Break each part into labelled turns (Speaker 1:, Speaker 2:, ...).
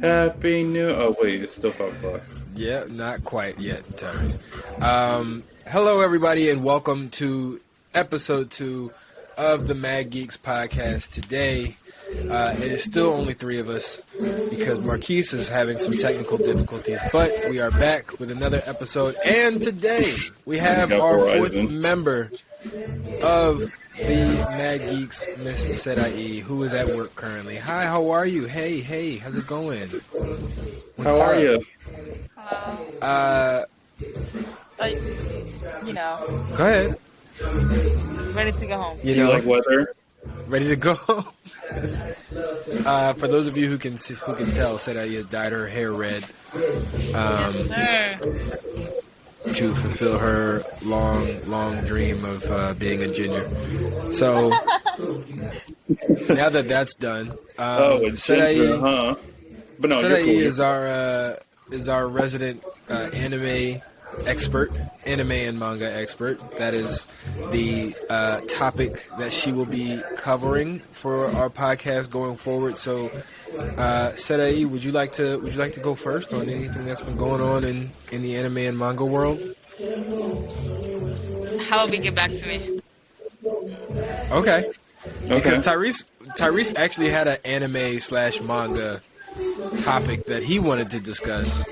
Speaker 1: Happy New. Oh wait, it's still 5 o'clock.
Speaker 2: Yeah, not quite yet, Tyrese. Hello, everybody, and welcome to episode 2 of the Mad Geeks podcast. Today, it is still only 3 of us because Marquise is having some technical difficulties, but we are back with another episode. And today, we have our fourth member of the Mad Geeks, Miss Serai, who is at work currently. Hi, how are you? Hey, how's it going?
Speaker 1: How are you?
Speaker 2: Go ahead.
Speaker 3: Ready to go home.
Speaker 1: Do you like weather?
Speaker 2: Ready to go. For those of you who can tell, Serai has dyed her hair red to fulfill her long dream of being a ginger. So now that that's done,
Speaker 1: ginger, huh? But no,
Speaker 2: Serai
Speaker 1: cool.
Speaker 2: is our resident anime expert, anime and manga expert. That is the topic that she will be covering for our podcast going forward. So, Serai, would you like to go first on anything that's been going on in the anime and manga world?
Speaker 3: How will you get back to me?
Speaker 2: Okay. Because Tyrese actually had an anime/manga topic that he wanted to discuss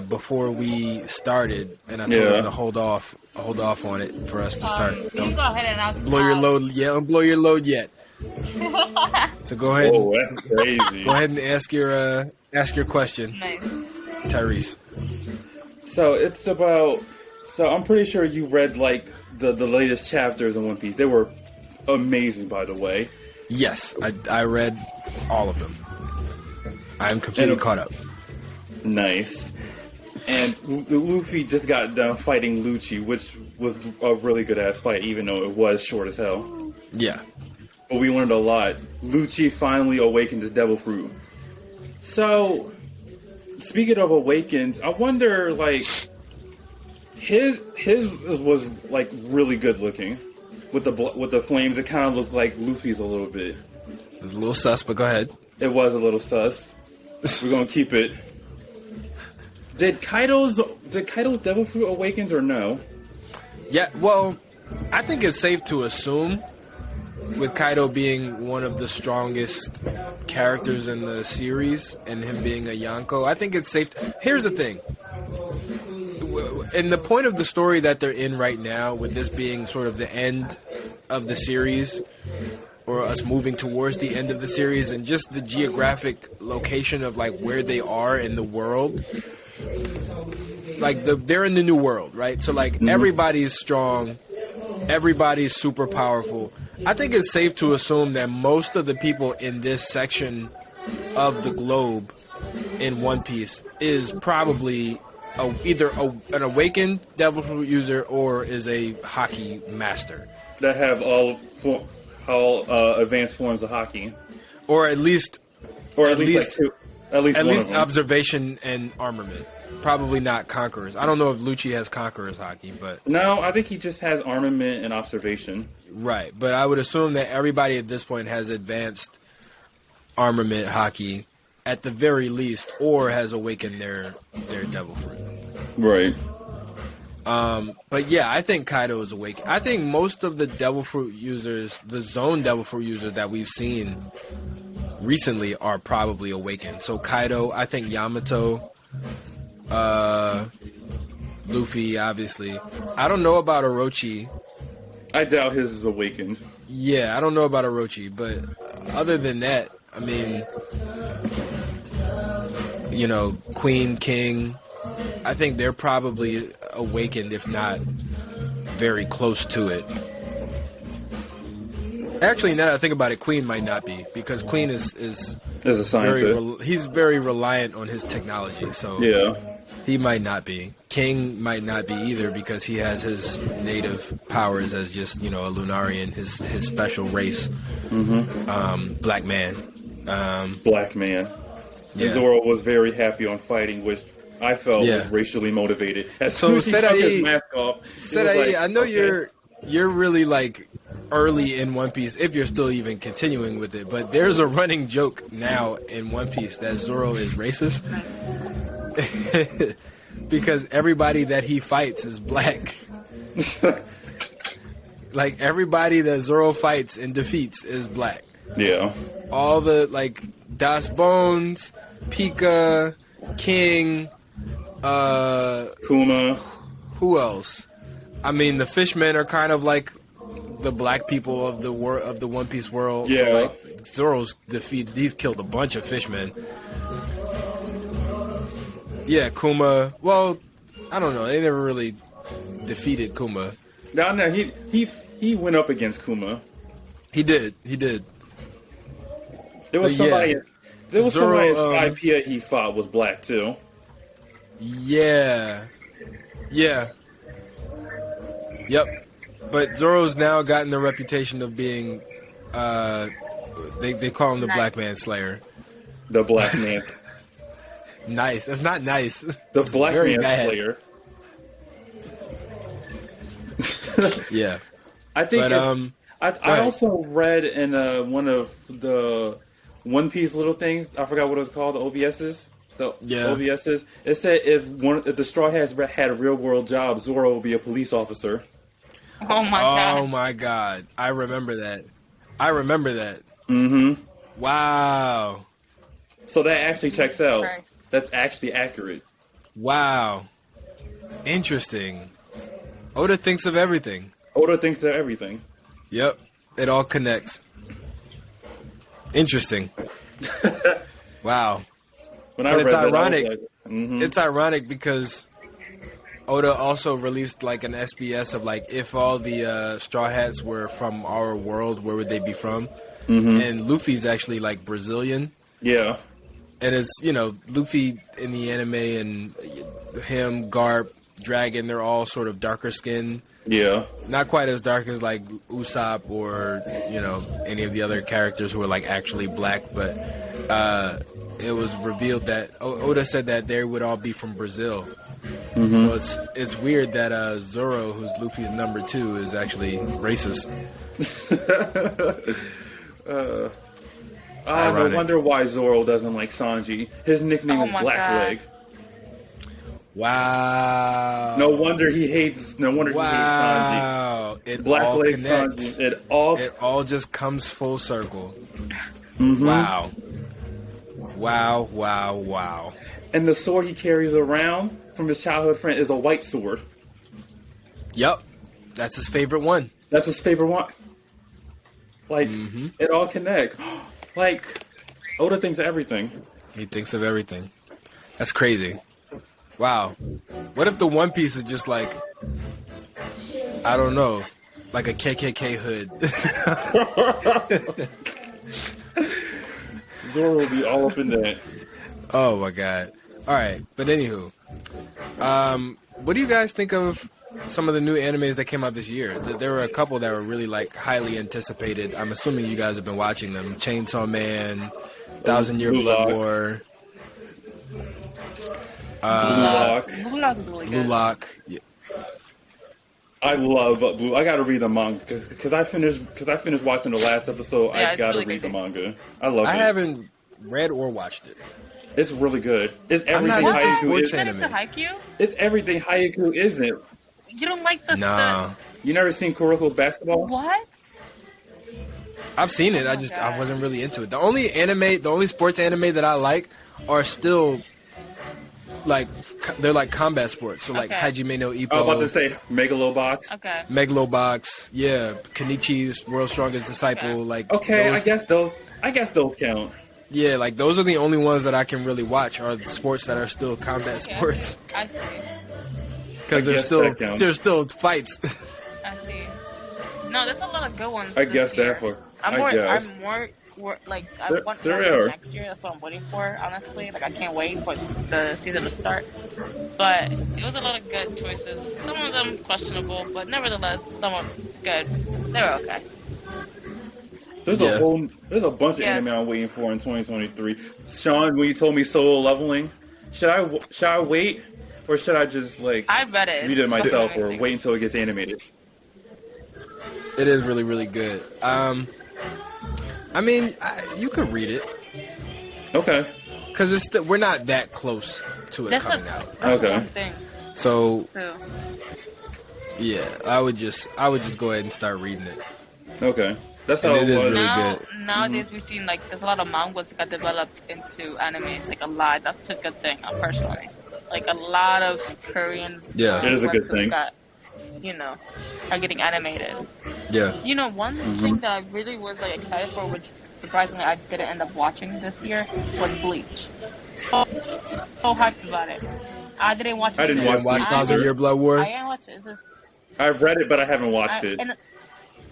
Speaker 2: before we started, and I told him to hold off on it for us to start.
Speaker 3: You can go ahead and I'll
Speaker 2: blow your load. Yeah, don't blow your load yet. So go ahead.
Speaker 1: Oh, that's crazy.
Speaker 2: Go ahead and ask your question,
Speaker 3: Nice.
Speaker 2: Tyrese.
Speaker 1: So it's about. So I'm pretty sure you read like the latest chapters in One Piece. They were amazing, by the way.
Speaker 2: Yes, I read all of them. I'm completely caught up.
Speaker 1: Nice. And Luffy just got done fighting Lucci, which was a really good ass fight, even though it was short as hell.
Speaker 2: Yeah.
Speaker 1: But we learned a lot. Lucci finally awakened his devil fruit. So, speaking of awakens, I wonder, like, his was like really good looking with the flames. It kind of looked like Luffy's a little bit.
Speaker 2: It was a little sus, but go ahead.
Speaker 1: It was a little sus. We're gonna keep it. Did Kaido's devil fruit awakens or no?
Speaker 2: Yeah, well, I think it's safe to assume, with Kaido being one of the strongest characters in the series and him being a Yonko, I think it's safe. Here's the thing. In the point of the story that they're in right now, with this being sort of the end of the series, or us moving towards the end of the series, and just the geographic location of like where they are in the world, like they're in the new world, right? So like everybody's strong, everybody's super powerful. I think it's safe to assume that most of the people in this section of the globe in One Piece is probably either an awakened devil fruit user or is a hockey master
Speaker 1: That have all advanced forms of hockey,
Speaker 2: or at least
Speaker 1: at least
Speaker 2: observation and armament. Probably not conquerors. I don't know if Lucci has conquerors hockey, but
Speaker 1: no, I think he just has armament and observation.
Speaker 2: Right, but I would assume that everybody at this point has advanced armament hockey at the very least, or has awakened their devil fruit.
Speaker 1: Right.
Speaker 2: But yeah, I think Kaido is awake. I think most of the devil fruit users, the zone devil fruit users that we've seen recently, are probably awakened. So Kaido, I think Yamato, Luffy, obviously. I don't know about Orochi.
Speaker 1: I doubt his is awakened.
Speaker 2: Yeah, I don't know about Orochi, but other than that, I mean, you know, Queen, King, I think they're probably awakened, if not very close to it. Actually, now that I think about it, Queen might not be, because Queen is
Speaker 1: a scientist.
Speaker 2: He's very reliant on his technology, so
Speaker 1: yeah,
Speaker 2: he might not be. King might not be either, because he has his native powers as just, you know, a Lunarian, his special race, black man.
Speaker 1: Black man.
Speaker 2: Yeah.
Speaker 1: Zoro was very happy on fighting, which I felt was racially motivated. As
Speaker 2: so
Speaker 1: soon as he took his mask off,
Speaker 2: Serai, I know you're really like early in One Piece, if you're still even continuing with it. But there's a running joke now in One Piece that Zoro is racist because everybody that he fights is black. Like everybody that Zoro fights and defeats is black.
Speaker 1: Yeah.
Speaker 2: All the like Das Bones, Pika, King,
Speaker 1: Kuma.
Speaker 2: who else? I mean, the Fishmen are kind of like the black people of the One Piece world.
Speaker 1: Yeah.
Speaker 2: So, like Zoro's defeated. He's killed a bunch of Fishmen. Yeah, Kuma. Well, I don't know. They never really defeated Kuma.
Speaker 1: No, he went up against Kuma.
Speaker 2: He did. There
Speaker 1: was
Speaker 2: But
Speaker 1: somebody.
Speaker 2: yeah.
Speaker 1: There was
Speaker 2: Zoro,
Speaker 1: somebody in Skypiea he fought was black too.
Speaker 2: Yeah. Yep. But Zoro's now gotten the reputation of being, they call him the Black Man Slayer.
Speaker 1: The black man.
Speaker 2: Nice. That's not nice.
Speaker 1: The
Speaker 2: It's
Speaker 1: black
Speaker 2: very
Speaker 1: man
Speaker 2: bad.
Speaker 1: Slayer.
Speaker 2: Yeah.
Speaker 1: I think.
Speaker 2: But,
Speaker 1: I
Speaker 2: ahead.
Speaker 1: also read in one of the One Piece little things. I forgot what it was called. The OVSs. OVSs. It said if the Straw Hats had a real world job, Zoro would be a police officer.
Speaker 3: Oh my god.
Speaker 2: Oh my god. I remember that.
Speaker 1: Mm-hmm.
Speaker 2: Wow.
Speaker 1: So that actually checks out.
Speaker 3: Christ.
Speaker 1: That's actually accurate.
Speaker 2: Wow. Interesting. Oda thinks of everything.
Speaker 1: Oda thinks of everything.
Speaker 2: Yep. It all connects. Interesting. Wow.
Speaker 1: When I
Speaker 2: But
Speaker 1: read
Speaker 2: it's
Speaker 1: that, I was
Speaker 2: ironic.
Speaker 1: like, mhm.
Speaker 2: It's ironic because Oda also released like an SBS of like if all the Straw Hats were from our world, where would they be from?
Speaker 1: Mhm.
Speaker 2: And Luffy's actually like Brazilian.
Speaker 1: Yeah.
Speaker 2: And it's, Luffy in the anime and him, Garp, Dragon, they're all sort of darker skin.
Speaker 1: Yeah.
Speaker 2: Not quite as dark as like Usopp or, any of the other characters who are like actually black, but it was revealed that Oda said that they would all be from Brazil.
Speaker 1: Mm-hmm.
Speaker 2: So it's weird that Zoro, who's Luffy's number 2, is actually racist.
Speaker 1: No
Speaker 2: Ironic.
Speaker 1: wonder why Zoro doesn't like Sanji. His nickname
Speaker 3: Oh
Speaker 1: is
Speaker 3: my
Speaker 1: Blackleg.
Speaker 2: Wow.
Speaker 1: No wonder he hates. No wonder he hates Sanji.
Speaker 2: Wow. It all
Speaker 1: Blackleg
Speaker 2: connects.
Speaker 1: Sanji.
Speaker 2: It all just comes full circle.
Speaker 1: Mhm.
Speaker 2: Wow.
Speaker 1: And the sword he carries around from his childhood friend is a white sword.
Speaker 2: Yep. That's his favorite one.
Speaker 1: That's his favorite one. Like it all connects. Like Oda thinks of everything.
Speaker 2: He thinks of everything. That's crazy. Wow. What if the One Piece is just like, I don't know, like a KKK hood?
Speaker 1: Zoro will be all up in that.
Speaker 2: Oh my god. All right, but anywho, what do you guys think of some of the new animes that came out this year? There were a couple that were really like highly anticipated. I'm assuming you guys have been watching them. Chainsaw Man, Thousand Year
Speaker 1: Blue
Speaker 2: Blood
Speaker 1: Lock.
Speaker 2: War,
Speaker 1: Blue Lock.
Speaker 3: Blue Lock is really
Speaker 2: Blue
Speaker 3: good.
Speaker 2: Lock. Yeah.
Speaker 1: I love Blue. I gotta read the manga because I finished watching the last episode.
Speaker 3: Yeah,
Speaker 1: I
Speaker 3: it's
Speaker 1: gotta
Speaker 3: really
Speaker 1: read the
Speaker 3: good.
Speaker 1: manga. I love it.
Speaker 2: I haven't read or watched it.
Speaker 1: It's really good. It's
Speaker 2: I'm not
Speaker 1: everything
Speaker 2: into
Speaker 1: Haiku
Speaker 2: sports
Speaker 1: is.
Speaker 2: anime.
Speaker 3: Is it Haikyuu?
Speaker 1: It's everything Haiku isn't.
Speaker 3: You don't like the
Speaker 2: Nah.
Speaker 1: You never seen Kuroko's basketball?
Speaker 3: what?
Speaker 2: I've seen it. I
Speaker 3: God.
Speaker 2: wasn't really into it. The only sports anime that I like are still like they're like combat sports. So like
Speaker 3: Okay.
Speaker 2: Hajime no Ippo,
Speaker 1: I was about to say Megalobox.
Speaker 3: Okay.
Speaker 2: Megalobox, yeah, Kenichi's World's Strongest Disciple.
Speaker 3: Okay.
Speaker 2: Like
Speaker 1: Okay,
Speaker 2: those,
Speaker 1: I guess those count.
Speaker 2: yeah, like those are the only ones that I can really watch are the sports that are still combat
Speaker 3: Okay.
Speaker 2: sports
Speaker 3: I see.
Speaker 2: because
Speaker 1: I guess that counts.
Speaker 2: there's still fights.
Speaker 3: I see. No, there's a lot of good ones.
Speaker 1: I
Speaker 3: this
Speaker 1: guess
Speaker 3: year.
Speaker 1: therefore.
Speaker 3: I'm
Speaker 1: I
Speaker 3: more
Speaker 1: guess.
Speaker 3: like I
Speaker 1: There-
Speaker 3: want
Speaker 1: there
Speaker 3: more
Speaker 1: are.
Speaker 3: next year. That's what I'm waiting for. Honestly, like I can't wait for the season to start. But it was a lot of good choices. Some of them questionable, but nevertheless, some of good. They were okay.
Speaker 1: There's
Speaker 2: Yeah.
Speaker 1: there's a bunch of
Speaker 3: Yes.
Speaker 1: anime I'm waiting for in 2023. Sean, when you told me Solo Leveling, should I wait or should I just like
Speaker 3: I read it.
Speaker 1: read it myself or
Speaker 3: Amazing.
Speaker 1: wait until it gets animated?
Speaker 2: It is really, really good. I mean, you could read it.
Speaker 1: Okay.
Speaker 2: Because we're not that close to it coming out.
Speaker 3: That's
Speaker 1: Okay.
Speaker 3: one thing
Speaker 2: So
Speaker 3: too.
Speaker 2: yeah, I would just go ahead and start reading it.
Speaker 1: Okay. That's
Speaker 2: And
Speaker 1: how
Speaker 2: it
Speaker 1: it
Speaker 2: is
Speaker 1: was.
Speaker 2: really
Speaker 3: Now,
Speaker 2: good.
Speaker 3: nowadays we've seen like there's a lot of mangas that got developed into animes, like a lot. That's a good thing, personally. Like a lot of Korean
Speaker 2: Yeah.
Speaker 1: It is a good
Speaker 3: webtoons
Speaker 1: thing.
Speaker 3: got, are getting animated.
Speaker 2: Yeah.
Speaker 3: One thing that I really was like excited for, which surprisingly I didn't end up watching this year, was Bleach. So hyped about it. I didn't watch it.
Speaker 1: I didn't
Speaker 2: You didn't watch
Speaker 1: Bleach
Speaker 2: 1,000
Speaker 1: either.
Speaker 2: Year Blood War?
Speaker 3: I didn't watch it. It's just,
Speaker 1: I've read it, but I haven't watched it.
Speaker 3: and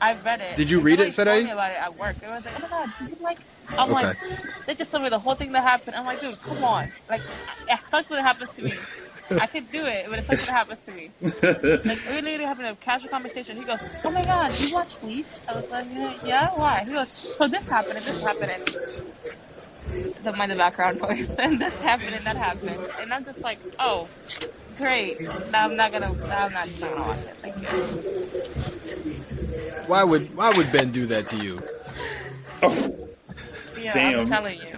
Speaker 3: I've read it.
Speaker 2: Did you read it,
Speaker 3: Somebody
Speaker 2: Sadai?
Speaker 3: told me about it at work. It was like, oh my god, did you like? I'm
Speaker 2: Okay.
Speaker 3: like, they just told me the whole thing that happened. I'm like, dude, come on. Like, it sucks when it happens to me. I could do it, but it sucks when it happens to me. Like, we literally having a casual conversation. He goes, oh my god, you watch Bleach? I was like, yeah, why? He goes, so this happened and this happened and don't mind the background voice. And this happened and that happened. And I'm just like, oh, great. Now I'm not gonna watch it. Thank you.
Speaker 2: Why would Ben do that to you?
Speaker 1: Oh,
Speaker 3: Yeah,
Speaker 1: Damn.
Speaker 3: I'm telling you.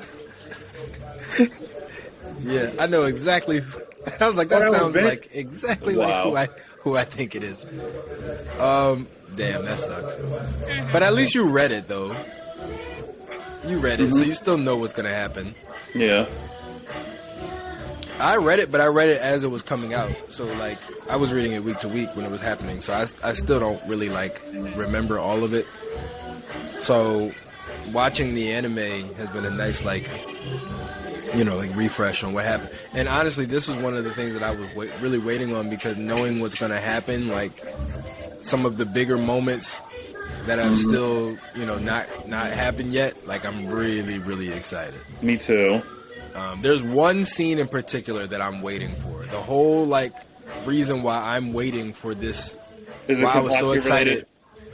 Speaker 2: Yeah, I know exactly. I was like, that
Speaker 1: Oh, that was
Speaker 2: sounds
Speaker 1: Ben?
Speaker 2: like exactly
Speaker 1: Wow.
Speaker 2: like who I think it is. Damn, that sucks. But at least you read it though. You read it, so you still know what's gonna happen.
Speaker 1: yeah.
Speaker 2: I read it, but I read it as it was coming out. So like, I was reading it week to week when it was happening. So I still don't really like remember all of it. So watching the anime has been a nice like refresh on what happened. And honestly, this was one of the things that I was really waiting on, because knowing what's going to happen, like some of the bigger moments that have still, not happened yet, like I'm really, really excited.
Speaker 1: Me too.
Speaker 2: There's one scene in particular that I'm waiting for. The whole reason why I'm waiting for this,
Speaker 1: Is it
Speaker 2: why I was so
Speaker 1: Kobashi
Speaker 2: excited.
Speaker 1: related?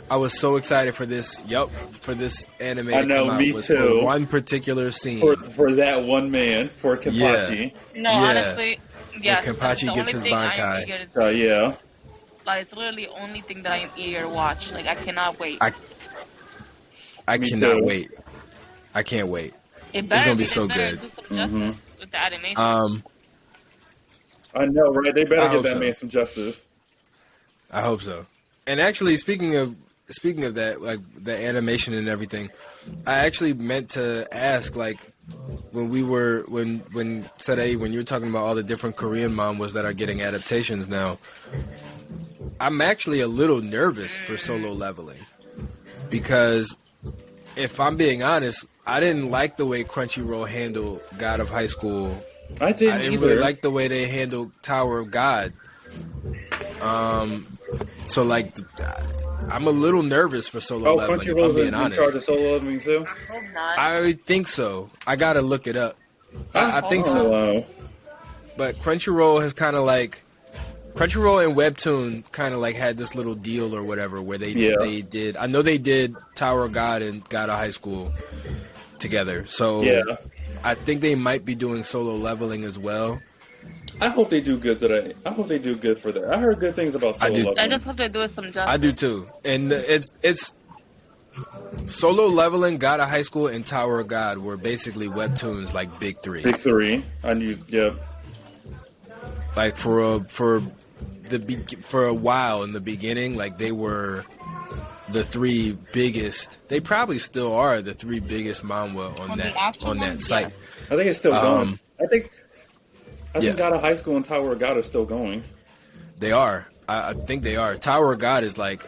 Speaker 2: I was so excited for this. For this anime
Speaker 1: I
Speaker 2: to
Speaker 1: know,
Speaker 2: come out
Speaker 1: me
Speaker 2: was
Speaker 1: too.
Speaker 2: for one particular scene.
Speaker 1: For that one man, for Kenpachi.
Speaker 3: No,
Speaker 2: Yeah.
Speaker 3: honestly, yes.
Speaker 2: When Kenpachi
Speaker 3: that's the
Speaker 2: gets
Speaker 3: only
Speaker 2: his
Speaker 3: thing I am
Speaker 2: Bankai.
Speaker 3: eager to see.
Speaker 1: Yeah.
Speaker 3: Like, it's literally the only thing that I am eager to watch. Like, I cannot wait.
Speaker 2: I
Speaker 1: Me
Speaker 2: cannot
Speaker 1: too.
Speaker 2: wait. I can't wait.
Speaker 3: It better
Speaker 2: gonna be
Speaker 3: they
Speaker 2: so
Speaker 3: better
Speaker 2: good.
Speaker 3: do some justice with the animation.
Speaker 1: I know, right? They
Speaker 2: I
Speaker 1: better give
Speaker 2: hope
Speaker 1: that
Speaker 2: so.
Speaker 1: man some justice.
Speaker 2: I hope so. And actually, speaking of that, like the animation and everything, I actually meant to ask, like, when you were talking about all the different Korean manhwas that are getting adaptations now, I'm actually a little nervous for Solo Leveling, because if I'm being honest, I didn't like the way Crunchyroll handled God of High School.
Speaker 1: I didn't
Speaker 2: I didn't
Speaker 1: either.
Speaker 2: really like the way they handled Tower of God. So like, I'm a little nervous for Solo Leveling, if I'm
Speaker 1: Crunchyroll's
Speaker 2: being
Speaker 1: in
Speaker 2: honest.
Speaker 1: charge of solo leveling too?
Speaker 3: I hope not.
Speaker 2: I think so. I gotta look it up. I think
Speaker 1: Oh,
Speaker 2: so.
Speaker 1: wow.
Speaker 2: But Crunchyroll has kind of like, Crunchyroll and Webtoon kind of like had this little deal or whatever where they did. I know they did Tower of God and God of High School together. So
Speaker 1: Yeah.
Speaker 2: I think they might be doing Solo Leveling as well.
Speaker 1: I hope they do good today. I hope they do good for that. I heard good things about solo
Speaker 2: I do.
Speaker 1: leveling.
Speaker 3: I just hope they do it some justice.
Speaker 2: I do too. And it's Solo Leveling, God of High School, and Tower of God were basically Webtoons like big three.
Speaker 1: Big three. I knew. Yeah.
Speaker 2: Like for a while in the beginning, like they were the three biggest. They probably still are the three biggest manhwa on
Speaker 3: On the
Speaker 2: that
Speaker 3: actual
Speaker 2: on that
Speaker 3: ones,
Speaker 2: site.
Speaker 1: I think it's still going. I think
Speaker 2: yeah.
Speaker 1: God of High School and Tower of God is still going.
Speaker 2: They are. I think they are. Tower of God is like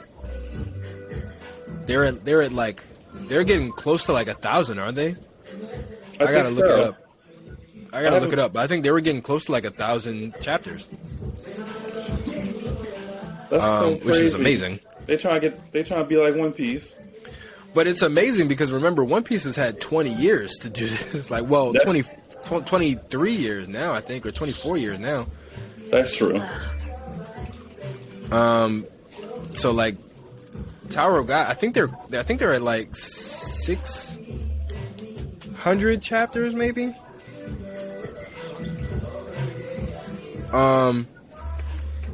Speaker 2: they're at like they're getting close to like 1,000, aren't they? I gotta look it up. I gotta look it up. But I think they were getting close to like 1,000 chapters.
Speaker 1: That's so crazy.
Speaker 2: Which is amazing.
Speaker 1: They try to be like One Piece.
Speaker 2: But it's amazing because remember, One Piece has had 20 years to do this. Like, well, 23 years now, I think, or 24 years now.
Speaker 1: That's true.
Speaker 2: So like, Tower of God, I think they're at like 600 chapters, maybe.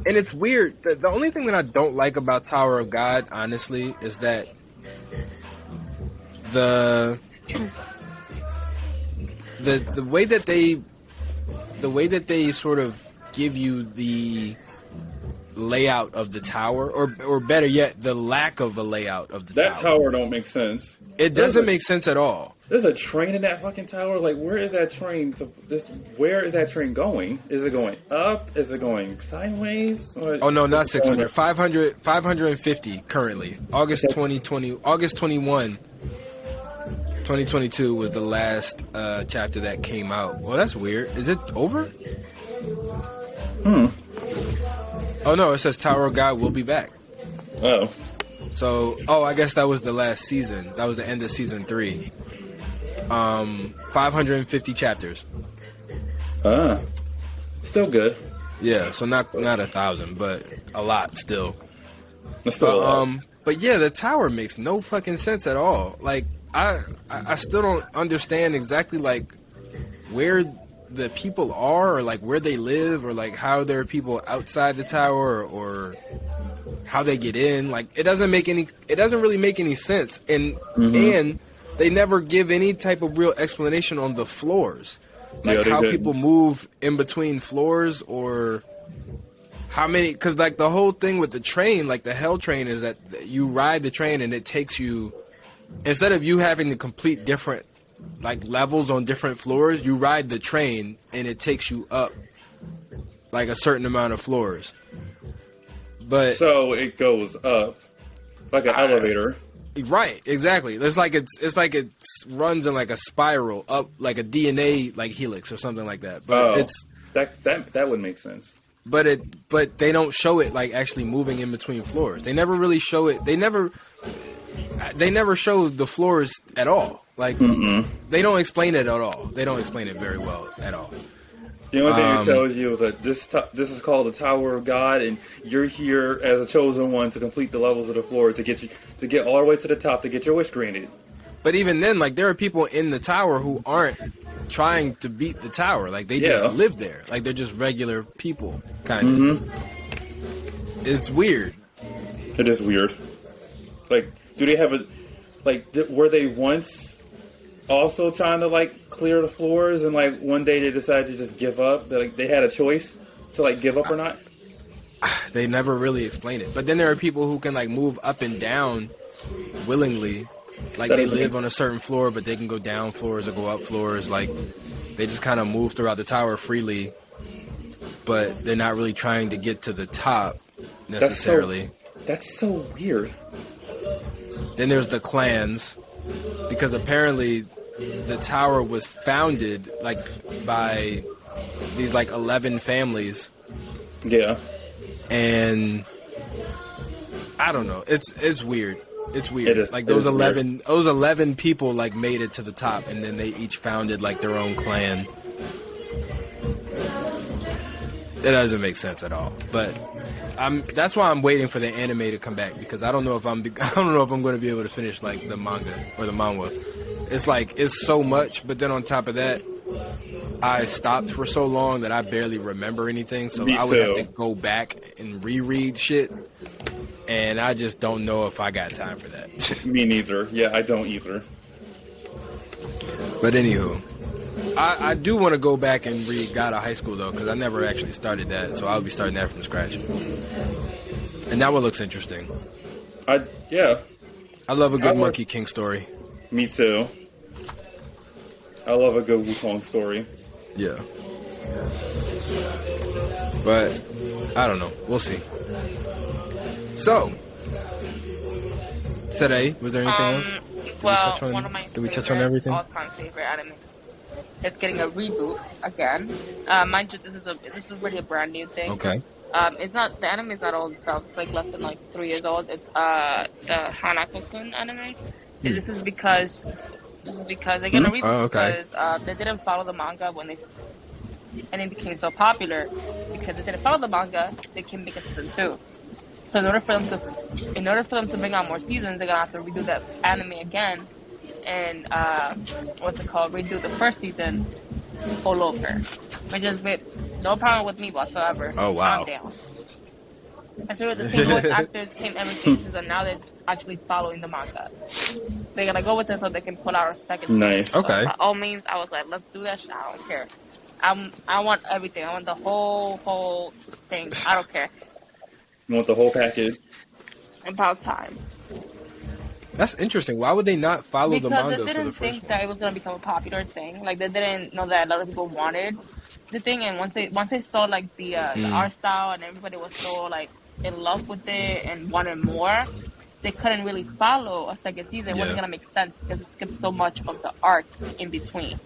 Speaker 2: And it's weird. The only thing that I don't like about Tower of God, honestly, is that the way that they sort of give you the layout of the tower, or better yet, the lack of a layout of the
Speaker 1: that
Speaker 2: tower.
Speaker 1: tower don't make sense.
Speaker 2: It doesn't make sense at all.
Speaker 1: There's a train in that fucking tower. Like, where is that train? Where is that train going? Is it going up? Is it going sideways?
Speaker 2: Oh no, not 600. 500, 550 currently. August 21, 2022 was the last chapter that came out. Well, that's weird. Is it over? Oh no, it says Tower of God will be back.
Speaker 1: Oh.
Speaker 2: So, I guess that was the last season. That was the end of season 3. 550 chapters.
Speaker 1: Still good.
Speaker 2: Yeah, so not 1,000, but a lot still.
Speaker 1: That's still a lot.
Speaker 2: But yeah, the tower makes no fucking sense at all. Like, I still don't understand exactly like where the people are, or like where they live, or like how there are people outside the tower, or how they get in. Like, it doesn't really make any sense. And they never give any type of real explanation on the floors, like how people move in between floors, or how many. Because like the whole thing with the train, like the Hell train, is that you ride the train and it takes you, instead of you having to complete different like levels on different floors, you ride the train and it takes you up like a certain amount of floors. But
Speaker 1: so it goes up like an elevator.
Speaker 2: Right, exactly. It's like it runs in like a spiral up, like a DNA like helix or something like that. But that would make sense. But they don't show it like actually moving in between floors. They never really show it. They never show the floors at all. Like they don't explain it at all. They don't explain it very well at all.
Speaker 1: The only thing it tells you that this is called the Tower of God, and you're here as a chosen one to complete the levels of the floor to get all the way to the top to get your wish granted.
Speaker 2: But even then, like, there are people in the tower who aren't trying to beat the tower. Like, they just live there. Like, they're just regular people, kind of. It's weird.
Speaker 1: It is weird. Like, do they have were they once also trying to like clear the floors, and like one day they decided to just give up? They had a choice to like give up or not?
Speaker 2: They never really explain it. But then there are people who can like move up and down willingly. Like, they live on a certain floor, but they can go down floors or go up floors. Like, they just kind of move throughout the tower freely, but they're not really trying to get to the top necessarily.
Speaker 1: That's so weird.
Speaker 2: Then there's the clans, because apparently the tower was founded like by these like 11 families.
Speaker 1: Yeah.
Speaker 2: And I don't know. It's weird. It's weird.
Speaker 1: It is,
Speaker 2: like those 11 people like made it to the top, and then they each founded like their own clan. It doesn't make sense at all. But that's why I'm waiting for the anime to come back, because I don't know if I'm going to be able to finish like the manga or the manhwa. It's like, it's so much, but then on top of that, I stopped for so long that I barely remember anything, so I would have to go back and reread shit, and I just don't know if I got time for that.
Speaker 1: Me neither. Yeah, I don't either.
Speaker 2: But anywho, I do want to go back and read God of High School, though, because I never actually started that, so I'll be starting that from scratch. And that one looks interesting.
Speaker 1: Yeah.
Speaker 2: I love a good Monkey King story.
Speaker 1: Me too. I love a good Wukong story.
Speaker 2: Yeah. But, I don't know. We'll see. So, today, was there anything else? Did we touch on everything?
Speaker 3: All-time favorite anime. It's getting a reboot again. Mind you, this is really a brand new thing.
Speaker 2: Okay.
Speaker 3: The anime is not old itself. It's like less than like 3 years old. It's the Hanako-kun anime. This is because they're gonna reboot because they didn't follow the manga when it became so popular. Because they didn't follow the manga, they can make a season 2. So in order for them to bring out more seasons, they're gonna have to redo that anime again, and redo the first season all over, which is no problem with me whatsoever.
Speaker 2: Oh wow!
Speaker 3: I'm down. And so the same voice actors came every season, and now they're actually following the manga. They're gonna go with it so they can pull out a second season.
Speaker 1: Nice.
Speaker 3: So
Speaker 2: Okay.
Speaker 3: by all means, I was like, let's do that shit. I don't care. I want everything. I want the whole thing. I don't care.
Speaker 1: You want the whole package?
Speaker 3: About time.
Speaker 2: That's interesting. Why would they not follow the
Speaker 3: Because
Speaker 2: manga
Speaker 3: they
Speaker 2: for the
Speaker 3: didn't
Speaker 2: first
Speaker 3: think
Speaker 2: one?
Speaker 3: that it was gonna become a popular thing. Like they didn't know that a lot of people wanted the thing, and once they saw like the art style and everybody was so like in love with it and wanted more, they couldn't really follow a second season. It wasn't gonna make sense because it skipped so much of the arc in between.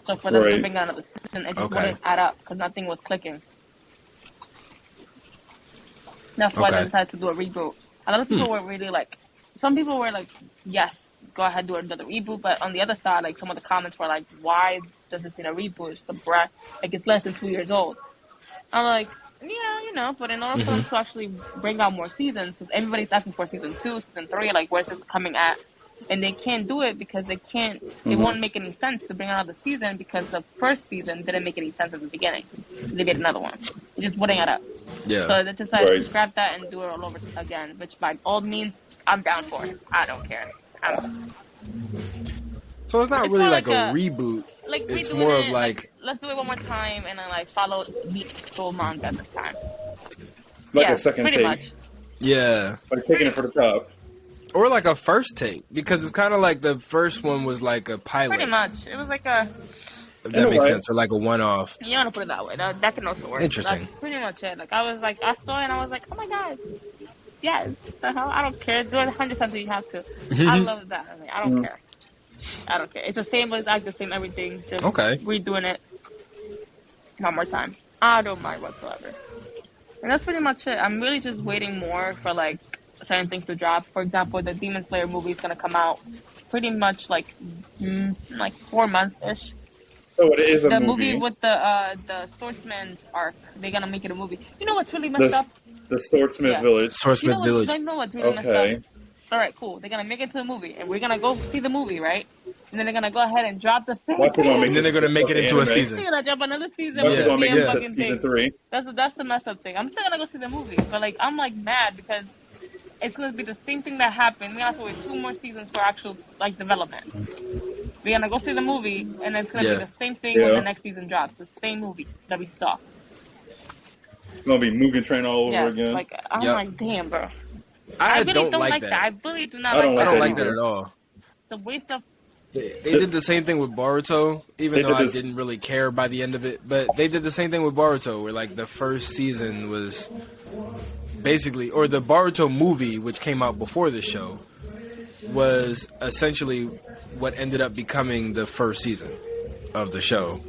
Speaker 3: So for them to
Speaker 1: Right.
Speaker 3: bring another season, it just
Speaker 2: Okay.
Speaker 3: wouldn't add up because nothing was clicking. That's why
Speaker 2: Okay.
Speaker 3: they decided to do a reboot. A lot of people were really like, some people were like, yes, go ahead, do another reboot. But on the other side, like some of the comments were like, why does this need a reboot? It's a brat, like it's less than 2 years old. I'm like, yeah, you know, but in order for them to actually bring out more seasons, because everybody's asking for season 2, season 3, like where's this coming at? And they can't do it because they can't, it won't make any sense to bring out the season because the first season didn't make any sense at the beginning. They did another one. It just wouldn't add up.
Speaker 2: Yeah.
Speaker 3: So they decided
Speaker 1: Right.
Speaker 3: to scrap that and do it all over again, which by all means, I'm down for it. I don't care.
Speaker 2: So it's not
Speaker 3: It's
Speaker 2: really
Speaker 3: more
Speaker 2: like
Speaker 3: like
Speaker 2: a
Speaker 3: a-
Speaker 2: reboot.
Speaker 3: Like
Speaker 2: It's
Speaker 3: redoing
Speaker 2: more
Speaker 3: it,
Speaker 2: of like
Speaker 3: let's do it one more time and then like follow the full manga this time.
Speaker 1: Like
Speaker 3: yeah,
Speaker 1: a second
Speaker 3: pretty
Speaker 1: take.
Speaker 3: much.
Speaker 2: yeah,
Speaker 1: Like taking it for the top.
Speaker 2: or like a first take because it's kind of like the first one was like a pilot.
Speaker 3: Pretty much. It was like a,
Speaker 2: If that makes
Speaker 1: Right.
Speaker 2: sense, or like a one-off.
Speaker 3: you want to put it that way. That can also work.
Speaker 2: Interesting.
Speaker 3: That's pretty much it. Like I was like, I saw it and I was like, oh my god. Yes. The hell? I don't care. Do it 100 times if you have to. I love that. I mean, I don't care. I don't care. It's the same voice actor, same everything. Just
Speaker 2: Okay.
Speaker 3: redoing it one more time. I don't mind whatsoever. And that's pretty much it. I'm really just waiting more for like certain things to drop. For example, the Demon Slayer movie is gonna come out pretty much like 4 months ish.
Speaker 1: So it is a
Speaker 3: The
Speaker 1: movie.
Speaker 3: movie with the Swordsman's arc, they're gonna make it a movie. You know what's really messed
Speaker 1: The,
Speaker 3: up?
Speaker 1: the Swordsmith
Speaker 3: Yeah.
Speaker 1: Village.
Speaker 2: Swordsmith Village.
Speaker 3: You know what's really messed
Speaker 1: Okay.
Speaker 3: up? All right, cool. They're gonna make it to the movie, and we're gonna go see the movie, right? And then they're gonna go ahead and drop the same
Speaker 1: What's it gonna
Speaker 3: thing.
Speaker 1: make
Speaker 2: And then they're gonna make it into a
Speaker 1: anime?
Speaker 2: season.
Speaker 3: They're gonna drop another season
Speaker 1: What's
Speaker 3: with
Speaker 1: it
Speaker 3: the
Speaker 1: gonna make
Speaker 3: same
Speaker 1: it to
Speaker 3: fucking
Speaker 1: season
Speaker 3: thing.
Speaker 1: 3?
Speaker 3: That's the mess up thing. I'm still gonna go see the movie, but like I'm like mad because it's gonna be the same thing that happened. We have to wait 2 more seasons for actual like development. We're gonna go see the movie, and it's gonna
Speaker 2: Yeah.
Speaker 3: be the same thing when
Speaker 1: Yeah.
Speaker 3: the next season drops. The same movie that we saw.
Speaker 1: It's gonna be Mugen Train all over
Speaker 3: Yeah,
Speaker 1: again.
Speaker 3: like I'm
Speaker 2: Yep.
Speaker 3: like, damn, bro.
Speaker 2: I
Speaker 3: really
Speaker 2: don't
Speaker 3: don't
Speaker 2: like
Speaker 3: like
Speaker 2: that.
Speaker 3: I really do not
Speaker 1: I don't
Speaker 3: like
Speaker 2: I
Speaker 3: that.
Speaker 2: don't like that
Speaker 1: either.
Speaker 2: at all.
Speaker 3: It's a waste of.
Speaker 2: They did the same thing with Boruto, even
Speaker 1: They
Speaker 2: though
Speaker 1: did
Speaker 2: I
Speaker 1: this-
Speaker 2: didn't really care by the end of it. But they did the same thing with Boruto, where like the first season was basically, or the Boruto movie, which came out before the show, was essentially what ended up becoming the first season of the show.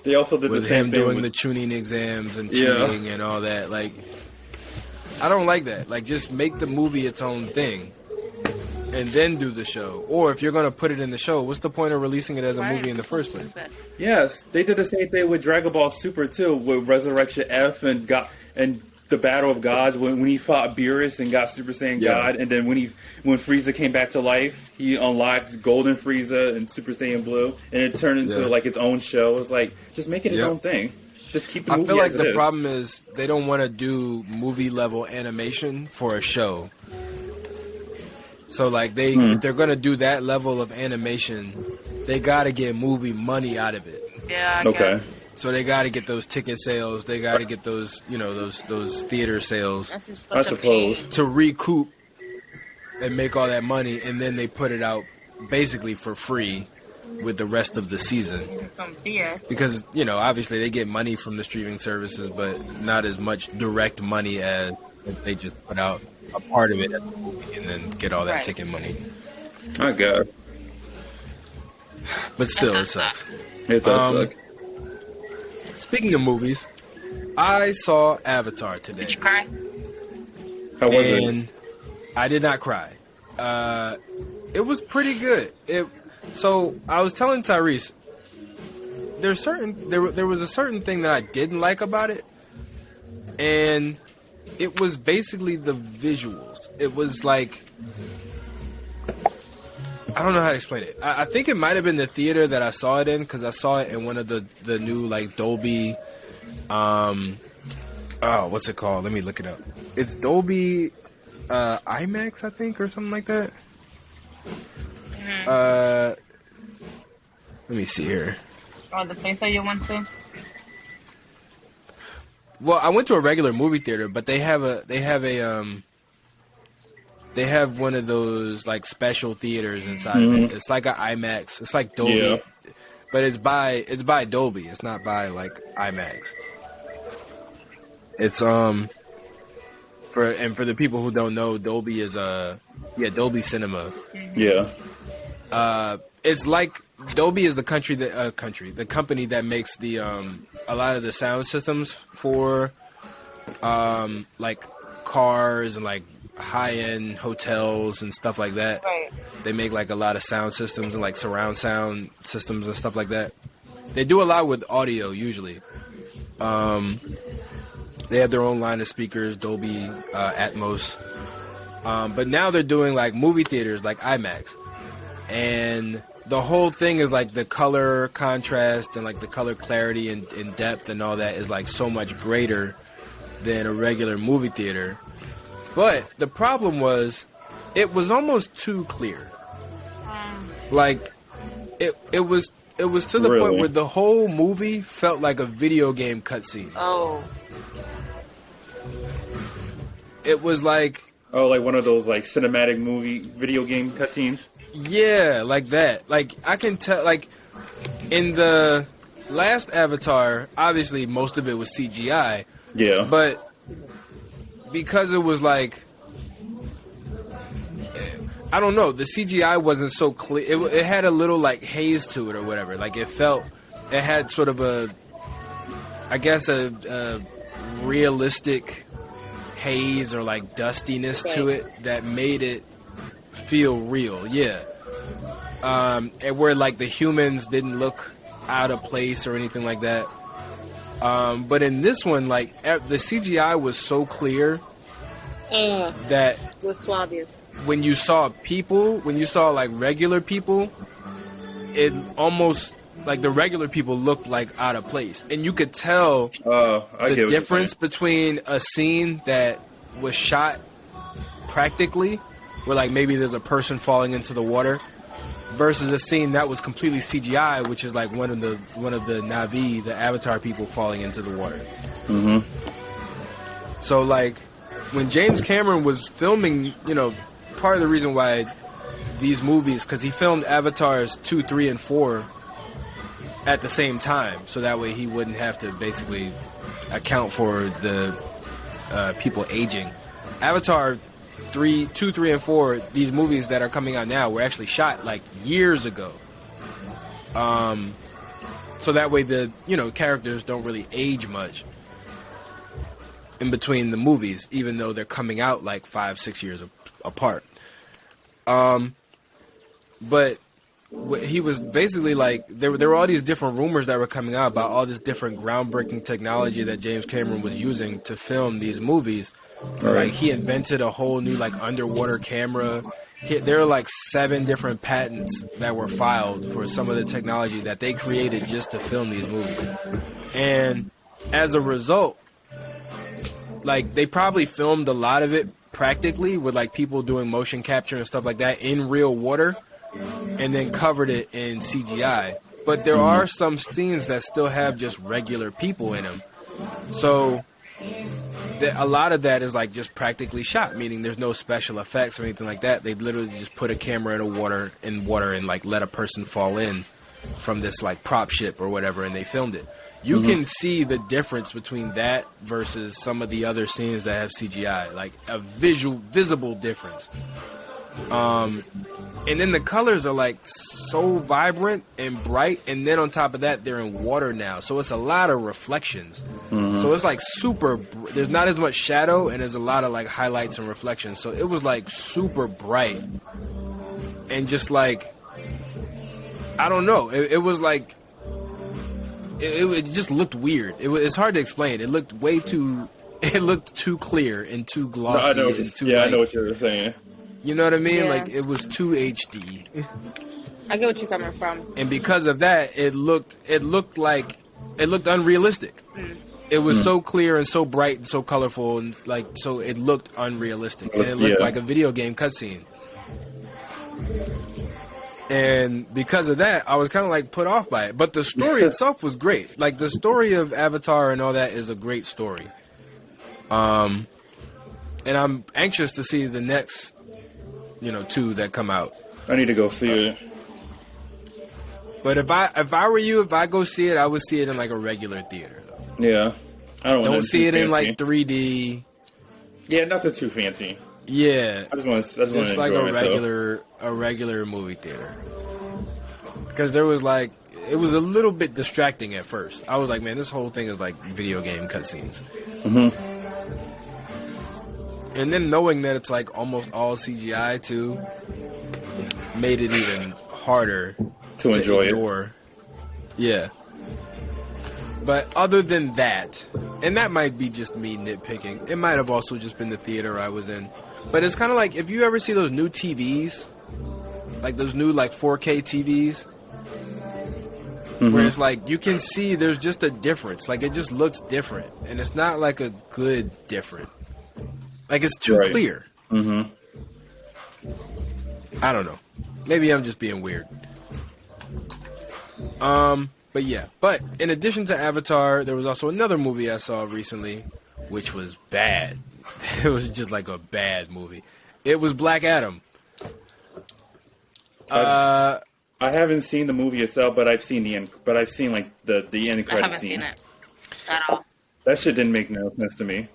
Speaker 1: They also did the
Speaker 2: With
Speaker 1: same
Speaker 2: him
Speaker 1: thing
Speaker 2: doing
Speaker 1: with,
Speaker 2: the tuning exams and
Speaker 1: Yeah.
Speaker 2: cheating and all that. Like, I don't like that. Like, just make the movie its own thing. And then do the show. Or if you're going to put it in the show, what's the point of releasing it as a
Speaker 3: Right?
Speaker 2: movie in the first place?
Speaker 1: Yes, they did the same thing with Dragon Ball Super too, with Resurrection F and the Battle of Gods when he fought Beerus and got Super Saiyan
Speaker 2: Yeah.
Speaker 1: God, and then when Frieza came back to life, he unlocked Golden Frieza and Super Saiyan Blue, and it turned into
Speaker 2: Yeah.
Speaker 1: like its own show. It's like just make it its
Speaker 2: Yep.
Speaker 1: own thing. Just keep the
Speaker 2: I
Speaker 1: movie
Speaker 2: feel like
Speaker 1: as
Speaker 2: the
Speaker 1: it is.
Speaker 2: problem is they don't want to do movie level animation for a show. So like if they're gonna do that level of animation, they gotta get movie money out of it.
Speaker 3: Yeah. I
Speaker 1: Okay.
Speaker 3: guess.
Speaker 2: So they gotta get those ticket sales. They gotta get those those theater sales
Speaker 3: That's just
Speaker 1: I
Speaker 3: such a
Speaker 1: suppose.
Speaker 3: pain.
Speaker 2: to recoup and make all that money, and then they put it out basically for free with the rest of the season.
Speaker 3: Some beer.
Speaker 2: Because, obviously they get money from the streaming services, but not as much direct money as if they just put out a part of it as a movie and then get all that
Speaker 3: Right.
Speaker 2: ticket money.
Speaker 1: My God,
Speaker 2: But still, it sucks.
Speaker 1: it does
Speaker 2: Um,
Speaker 1: suck.
Speaker 2: Speaking of movies, I saw Avatar today.
Speaker 3: Did you cry?
Speaker 1: How was it?
Speaker 2: And I did not cry. It was pretty good. So I was telling Tyrese, there was a certain thing that I didn't like about it, and it was basically the visuals. It was like, I don't know how to explain it. I think it might have been the theater that I saw it in, because I saw it in one of the new like Dolby Oh, what's it called? Let me look it up. It's Dolby IMAX, I think, or something like that. Let me see here.
Speaker 3: Oh, the place that you went to?
Speaker 2: Well, I went to a regular movie theater, but they have one of those like special theaters inside of it. It's like an IMAX. It's like Dolby, but it's by Dolby. It's not by like IMAX. It's for the people who don't know, Dolby is Dolby Cinema.
Speaker 1: Yeah.
Speaker 2: It's like Dolby is the company that makes the a lot of the sound systems for like cars and like high-end hotels and stuff like that.
Speaker 3: Right.
Speaker 2: They make like a lot of sound systems and like surround sound systems and stuff like that. They do a lot with audio usually. They have their own line of speakers, Dolby Atmos. But now they're doing like movie theaters like IMAX. And the whole thing is like the color contrast and like the color clarity and depth and all that is like so much greater than a regular movie theater. But the problem was it was almost too clear. Like it was to the point where the whole movie felt like a video game cutscene.
Speaker 3: Oh.
Speaker 2: It was like
Speaker 1: like one of those like cinematic movie video game cutscenes.
Speaker 2: Yeah, like that. Like I can tell. Like in the last Avatar, obviously most of it was CGI.
Speaker 1: Yeah.
Speaker 2: But because it was like, I don't know, the CGI wasn't so clear. It had a little like haze to it or whatever. Like it had sort of a realistic haze or like dustiness to it that made it feel real. Yeah. And where like the humans didn't look out of place or anything like that. But in this one, like the CGI was so clear that
Speaker 3: It was too obvious.
Speaker 2: when you saw like regular people, it almost like the regular people looked like out of place, and you could tell the difference between a scene that was shot practically, where like maybe there's a person falling into the water, versus a scene that was completely CGI, which is like one of the Na'vi, the Avatar people, falling into the water.
Speaker 1: Mm-hmm.
Speaker 2: So like when James Cameron was filming, part of the reason why these movies, because he filmed Avatars 2, 3, and 4 at the same time, so that way he wouldn't have to basically account for the people aging. Avatar 2, 3, and 4, these movies that are coming out now were actually shot like years ago. So that way the characters don't really age much in between the movies, even though they're coming out like 5-6 years apart. But he was basically like, there were all these different rumors that were coming out about all this different groundbreaking technology that James Cameron was using to film these movies. Like he invented a whole new like underwater camera. There are like 7 different patents that were filed for some of the technology that they created just to film these movies. And as a result, like they probably filmed a lot of it practically with like people doing motion capture and stuff like that in real water, and then covered it in CGI. But there are some scenes that still have just regular people in them. So a lot of that is like just practically shot, meaning there's no special effects or anything like that. They literally just put a camera in water and like let a person fall in from this like prop ship or whatever, and they filmed it. You can see the difference between that versus some of the other scenes that have CGI, like a visible difference. And then the colors are like so vibrant and bright, and then on top of that, they're in water now, so it's a lot of reflections. So it's like there's not as much shadow, and there's a lot of like highlights and reflections. So it was like super bright, and just like, I don't know, it was like it just looked weird. It's hard to explain. It looked too clear and too glossy.
Speaker 1: I know what you're saying.
Speaker 2: You know what I mean?
Speaker 3: Yeah.
Speaker 2: Like it was too HD.
Speaker 3: I get what you're coming from.
Speaker 2: And because of that, it looked unrealistic. It was so clear and so bright and so colorful and like so it looked unrealistic and it looked like a video game cutscene. And because of that, I was kind of like put off by it. But the story itself was great. Like the story of Avatar and all that is a great story. And I'm anxious to see the next, 2 that come out.
Speaker 1: I need to go see it.
Speaker 2: But if I were you, if I go see it, I would see it in like a regular theater.
Speaker 1: Yeah, I don't
Speaker 2: see it in like 3D.
Speaker 1: Yeah, not too fancy.
Speaker 2: Yeah,
Speaker 1: I just want to.
Speaker 2: It's like a regular movie theater. Because there was like, it was a little bit distracting at first. I was like, man, this whole thing is like video game cutscenes.
Speaker 1: Mm-hmm.
Speaker 2: And then knowing that it's like almost all CGI too, made it even harder
Speaker 1: to enjoy
Speaker 2: ignore.
Speaker 1: it.
Speaker 2: Yeah. But other than that, and that might be just me nitpicking, it might have also just been the theater I was in. But it's kind of like, if you ever see those new TVs, like those new like 4K TVs, where it's like, you can see there's just a difference. Like, it just looks different. And it's not like a good different. Like, it's too clear.
Speaker 1: Mm-hmm.
Speaker 2: I don't know. Maybe I'm just being weird. But yeah. But in addition to Avatar, there was also another movie I saw recently, which was bad. It was just like a bad movie. It was Black Adam.
Speaker 1: I haven't seen the movie itself, but I've seen the end. But I've seen like the end credit scene.
Speaker 3: I haven't seen it at all.
Speaker 1: That shit didn't make no sense to me.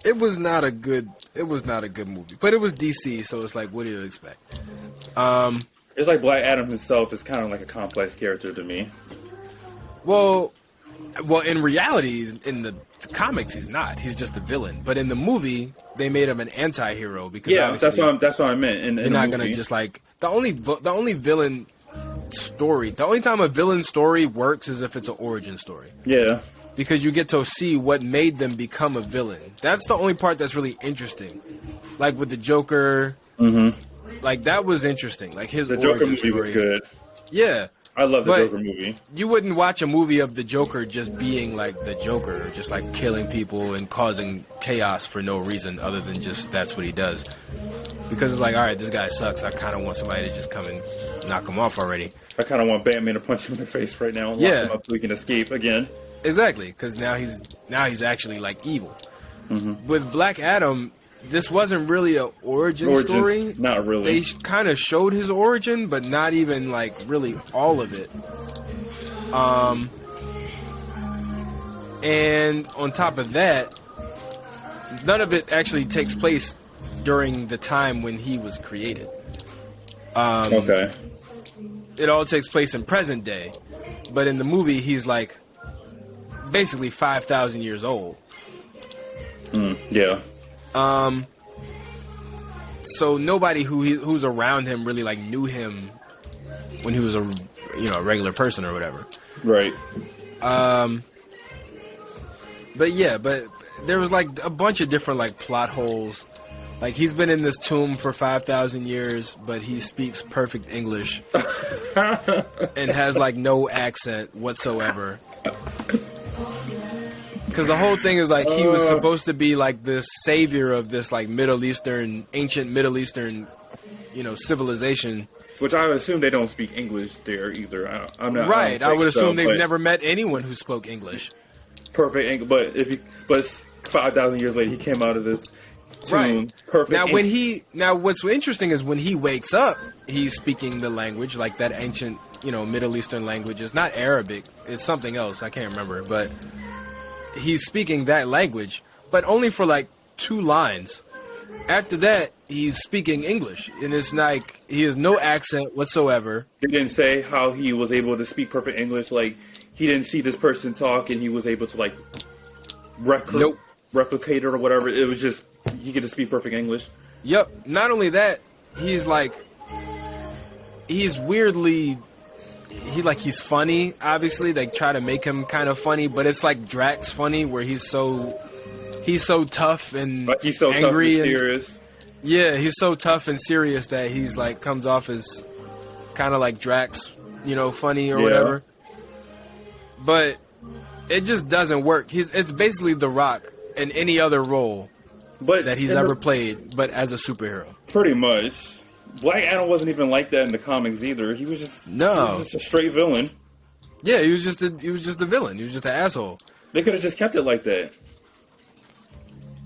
Speaker 2: It was not a good movie, but it was DC, so it's like, what do you expect?
Speaker 1: It's like Black Adam himself is kind of like a complex character to me.
Speaker 2: Well, in reality, in the comics, he's not. He's just a villain. But in the movie, they made him an anti-hero because
Speaker 1: that's what I meant.
Speaker 2: You're not gonna just like the only villain story. The only time a villain story works is if it's an origin story.
Speaker 1: Yeah.
Speaker 2: Because you get to see what made them become a villain. That's the only part that's really interesting. Like with the Joker.
Speaker 1: Mm-hmm.
Speaker 2: Like, that was interesting. Like, the
Speaker 1: Joker movie was good.
Speaker 2: Yeah.
Speaker 1: I love the Joker movie.
Speaker 2: You wouldn't watch a movie of the Joker just being like the Joker, just like killing people and causing chaos for no reason other than just that's what he does. Because it's like, all right, this guy sucks. I kind of want somebody to just come and knock him off already.
Speaker 1: I kind of want Batman to punch him in the face right now and lock him up so he can escape again.
Speaker 2: Exactly, because now he's actually like evil. Mm-hmm. With Black Adam, this wasn't really an origin story.
Speaker 1: Not really.
Speaker 2: They kind of showed his origin, but not even like really all of it. And on top of that, none of it actually takes place during the time when he was created.
Speaker 1: Okay.
Speaker 2: It all takes place in present day, but in the movie, he's like basically 5,000 years old.
Speaker 1: Yeah.
Speaker 2: So nobody who's around him really like knew him when he was a regular person or whatever.
Speaker 1: Right.
Speaker 2: But there was like a bunch of different like plot holes. Like, he's been in this tomb for 5,000 years, but he speaks perfect English and has like no accent whatsoever. Because the whole thing is like he was supposed to be like the savior of this like ancient Middle Eastern, civilization.
Speaker 1: Which I assume they don't speak English there either. I'm not
Speaker 2: right. I would assume they've never met anyone who spoke English.
Speaker 1: Perfect English, but 5,000 years later he came out of this tomb.
Speaker 2: Right.
Speaker 1: Perfect.
Speaker 2: Now what's interesting is when he wakes up, he's speaking the language like that ancient, Middle Eastern language. It's not Arabic. It's something else. I can't remember, but he's speaking that language, but only for like 2 lines. After that, he's speaking English, and it's like he has no accent whatsoever.
Speaker 1: They didn't say how he was able to speak perfect English. Like, he didn't see this person talk, and he was able to like replicate it or whatever. It was just he could just speak perfect English.
Speaker 2: Yep. Not only that, he's weirdly. He's funny, obviously. They try to make him kind of funny, but it's like Drax funny, where he's so tough and
Speaker 1: like he's so
Speaker 2: angry
Speaker 1: tough and serious.
Speaker 2: Yeah, he's so tough and serious that he's like comes off as kind of like Drax, funny or whatever. But It just doesn't work. It's basically The Rock in any other role
Speaker 1: but
Speaker 2: that he's ever played, but as a superhero.
Speaker 1: Pretty much. Black Adam wasn't even like that in the comics either. He was just a straight villain.
Speaker 2: Yeah, he was just a villain. He was just an asshole.
Speaker 1: They could have just kept it like that.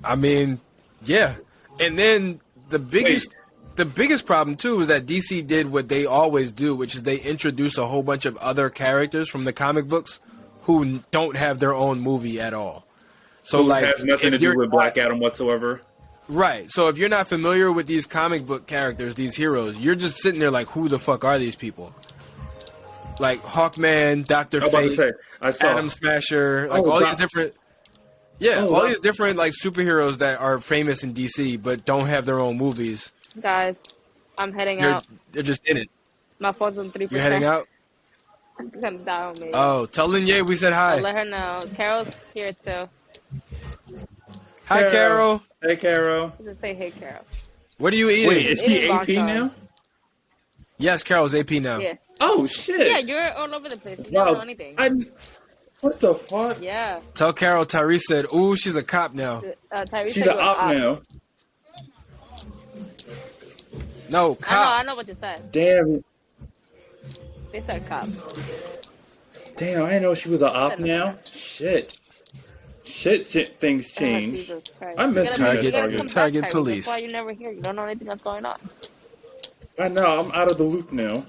Speaker 2: I mean, yeah. And then the biggest problem too is that DC did what they always do, which is they introduce a whole bunch of other characters from the comic books who don't have their own movie at all. So like,
Speaker 1: has nothing to do with Black Adam whatsoever.
Speaker 2: Right. So if you're not familiar with these comic book characters, these heroes, you're just sitting there like, who the fuck are these people? Like Hawkman, Dr. Fate, Atom Smasher, like all these different... Yeah, all these different like superheroes that are famous in DC but don't have their own movies.
Speaker 3: Guys, I'm heading out.
Speaker 2: They're just in it.
Speaker 3: My phone's on 3%.
Speaker 2: You're heading out?
Speaker 3: I'm gonna die on me.
Speaker 2: Oh, tell Linye we said hi.
Speaker 3: I'll let her know. Carol's here too.
Speaker 2: Hi, Carol.
Speaker 1: Hey, Carol.
Speaker 3: Just say hey, Carol.
Speaker 2: What are you eating?
Speaker 1: Wait, is she AP now?
Speaker 2: Yes, Carol's AP now.
Speaker 3: Yeah.
Speaker 1: Oh, shit.
Speaker 3: Yeah, you're all over the place. You don't know anything.
Speaker 1: What the fuck?
Speaker 3: Yeah.
Speaker 2: Tell Carol Tyrese said, ooh, she's a cop now.
Speaker 1: She's an op now.
Speaker 2: No, cop.
Speaker 3: I know what you said.
Speaker 1: Damn.
Speaker 3: They said cop.
Speaker 1: Damn, I didn't know she was an op now. Shit, things change. I miss
Speaker 2: Target police.
Speaker 3: That's why you're never here. You don't know anything that's going on.
Speaker 1: I know, I'm out of the loop now.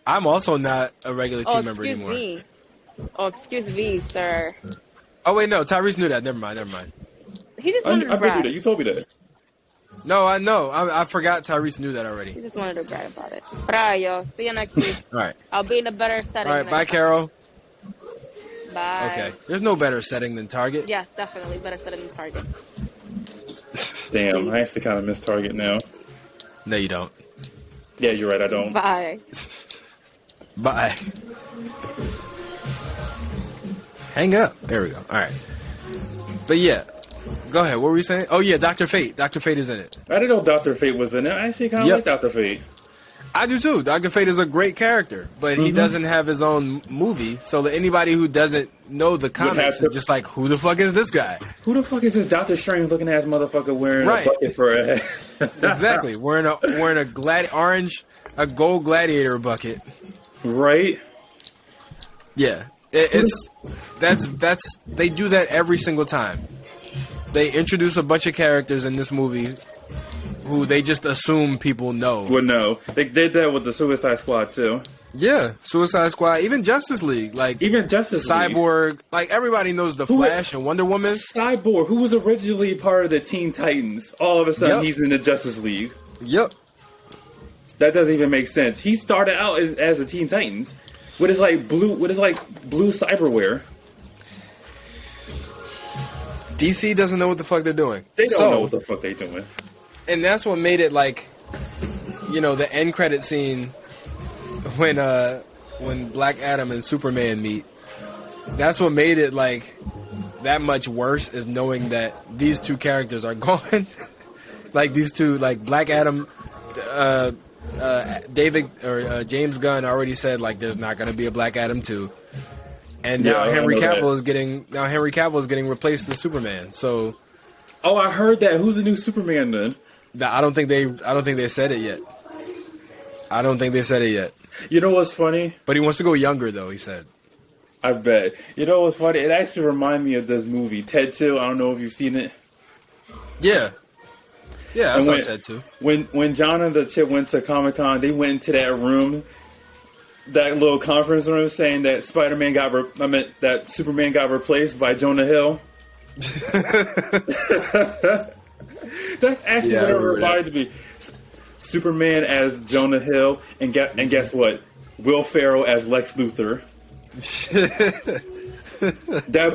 Speaker 2: I'm also not a regular team member anymore.
Speaker 3: Me. Oh, excuse me, sir.
Speaker 2: Oh, wait, no. Tyrese knew that. Never mind.
Speaker 3: He just wanted to brag.
Speaker 1: You told me that.
Speaker 2: No, I know. I forgot Tyrese knew that already.
Speaker 3: He just wanted to brag about it. But all right, yo. See you next week.
Speaker 2: All right.
Speaker 3: I'll be in a better setting.
Speaker 2: All right. Bye, Carol.
Speaker 3: Bye.
Speaker 2: Okay. There's no better setting than Target.
Speaker 3: Yes, definitely. Better setting than Target.
Speaker 1: Damn, I actually kind of miss Target now.
Speaker 2: No, you don't.
Speaker 1: Yeah, you're right. I don't.
Speaker 3: Bye.
Speaker 2: Bye. Hang up. There we go. All right. But yeah, go ahead. What were you saying? Oh yeah, Dr. Fate. Dr. Fate is in it.
Speaker 1: I didn't know Dr. Fate was in it. I actually kind of like Dr. Fate.
Speaker 2: I do too. Dr. Fate is a great character, but he doesn't have his own movie. So that anybody who doesn't know the comics is just like, who the fuck is this guy?
Speaker 1: Who the fuck is this Doctor Strange looking ass motherfucker wearing a bucket for a head?
Speaker 2: Exactly. Wearing a gold gladiator bucket.
Speaker 1: Right?
Speaker 2: Yeah. That's they do that every single time. They introduce a bunch of characters in this movie who they just assume people know.
Speaker 1: Well, no. They did that with the Suicide Squad too.
Speaker 2: Yeah, Suicide Squad, even Justice League, Cyborg, like everybody knows the Flash and Wonder Woman.
Speaker 1: Cyborg, who was originally part of the Teen Titans, all of a sudden he's in the Justice League.
Speaker 2: Yep.
Speaker 1: That doesn't even make sense. He started out as the Teen Titans with his blue cyberware.
Speaker 2: DC doesn't know what the fuck they're doing.
Speaker 1: They don't know what the fuck they're doing.
Speaker 2: And that's what made it the end credit scene when Black Adam and Superman meet. That's what made it that much worse, is knowing that these two characters are gone. These two, Black Adam, James Gunn already said there's not going to be a Black Adam 2. And now Henry Cavill is getting replaced as Superman. So,
Speaker 1: I heard that. Who's the new Superman then?
Speaker 2: I don't think they said it yet.
Speaker 1: You know what's funny?
Speaker 2: But he wants to go younger, though. He said.
Speaker 1: I bet. You know what's funny? It actually reminded me of this movie, Ted 2. I don't know if you've seen it.
Speaker 2: Yeah. Yeah, I saw Ted 2.
Speaker 1: When John and the chick went to Comic-Con, they went into that room, that little conference room, saying that that Superman got replaced by Jonah Hill. That's actually what it reminded me. Superman as Jonah Hill, and guess what? Will Ferrell as Lex Luthor.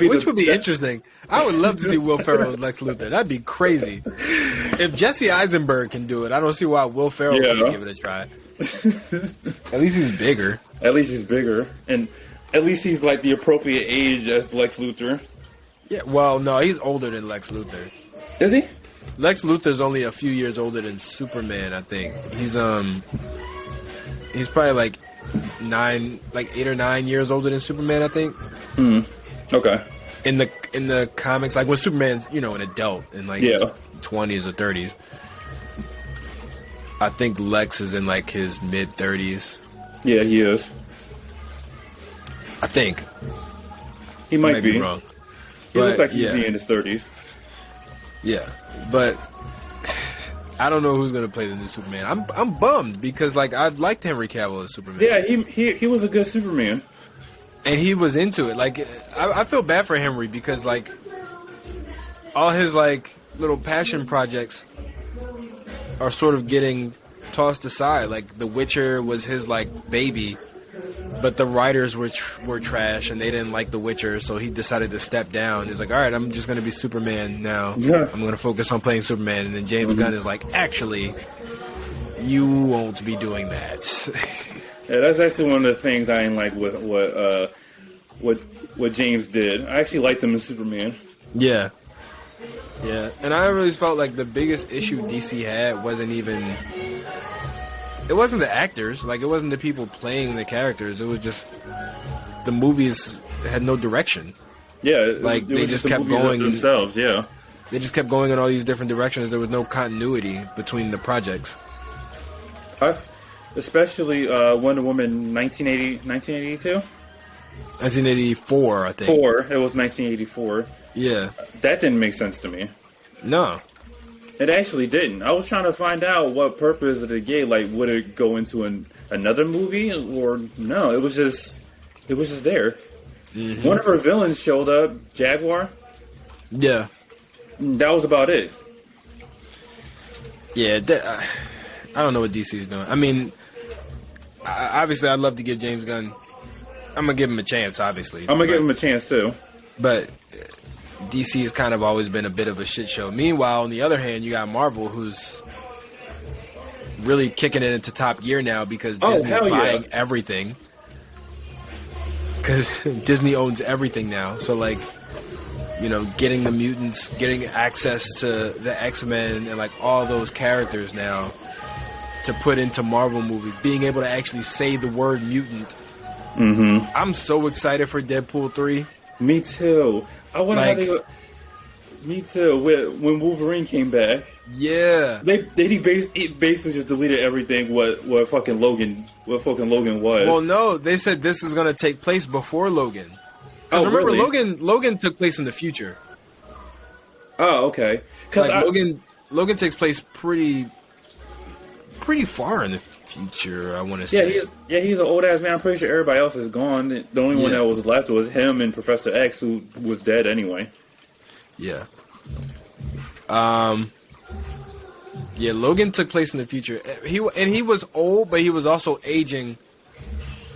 Speaker 2: Which would be interesting. I would love to see Will Ferrell as Lex Luthor. That'd be crazy. If Jesse Eisenberg can do it, I don't see why Will Ferrell can't give it a try. At least he's bigger. And at least he's the appropriate age as Lex Luthor. Yeah, well, no, he's older than Lex Luthor.
Speaker 1: Is he?
Speaker 2: Lex Luthor's only a few years older than Superman, I think. He's probably 8 or 9 years older than Superman, I think.
Speaker 1: Okay.
Speaker 2: In the comics, like when Superman's, an adult in like his 20s or 30s. I think Lex is in like his mid 30s.
Speaker 1: Yeah, he is.
Speaker 2: I think.
Speaker 1: He might be
Speaker 2: wrong.
Speaker 1: He looks like he'd be in his 30s.
Speaker 2: Yeah, but I don't know who's gonna play the new Superman. I'm bummed because like I liked Henry Cavill as Superman.
Speaker 1: Yeah, he was a good Superman,
Speaker 2: and he was into it. Like I feel bad for Henry because like all his like little passion projects are sort of getting tossed aside. Like The Witcher was his like baby, but the writers were trash and they didn't like The Witcher, so he decided to step down. He's like, all right, I'm just going to be Superman now.
Speaker 1: Yeah.
Speaker 2: I'm going to focus on playing Superman. And then James Gunn is like, actually, you won't be doing that.
Speaker 1: Yeah, that's actually one of the things I didn't like with what James did. I actually liked him as Superman.
Speaker 2: Yeah. Yeah. And I really felt like the biggest issue DC had wasn't even... It wasn't the actors, like it wasn't the people playing the characters. It was just the movies had no direction.
Speaker 1: Yeah,
Speaker 2: like they just kept
Speaker 1: movies
Speaker 2: going
Speaker 1: themselves. Yeah,
Speaker 2: they just kept going in all these different directions. There was no continuity between the projects.
Speaker 1: Especially Wonder Woman 1982?
Speaker 2: 1984, I think.
Speaker 1: It was 1984.
Speaker 2: Yeah,
Speaker 1: that didn't make sense to me.
Speaker 2: No.
Speaker 1: It actually didn't. I was trying to find out what purpose it gave. Like, would it go into another movie or no? It was just there. Mm-hmm. One of her villains showed up, Jaguar.
Speaker 2: Yeah,
Speaker 1: that was about it.
Speaker 2: Yeah, I don't know what DC's doing. I mean, obviously, I'd love to give James Gunn. I'm gonna give him a chance. Obviously,
Speaker 1: I'm gonna give him a chance too.
Speaker 2: But DC has kind of always been a bit of a shit show. Meanwhile, on the other hand, you got Marvel, who's really kicking it into top gear now because Disney's buying everything. Because Disney owns everything now. So, like, getting the mutants, getting access to the X-Men and, like, all those characters now to put into Marvel movies, being able to actually say the word mutant.
Speaker 1: Mm-hmm.
Speaker 2: I'm so excited for Deadpool 3.
Speaker 1: Me too. I wonder how they go. Me too. When Wolverine came back,
Speaker 2: yeah,
Speaker 1: he basically just deleted everything. What fucking Logan was.
Speaker 2: Well, no, they said this is gonna take place before Logan. Because remember, really? Logan took place in the future.
Speaker 1: Oh, okay.
Speaker 2: Like Logan takes place pretty far in the future. I want to say.
Speaker 1: He's an old ass man. I'm pretty sure everybody else is gone. The only one that was left was him and Professor X, who was dead anyway.
Speaker 2: Yeah. Yeah, Logan took place in the future. He was old, but he was also aging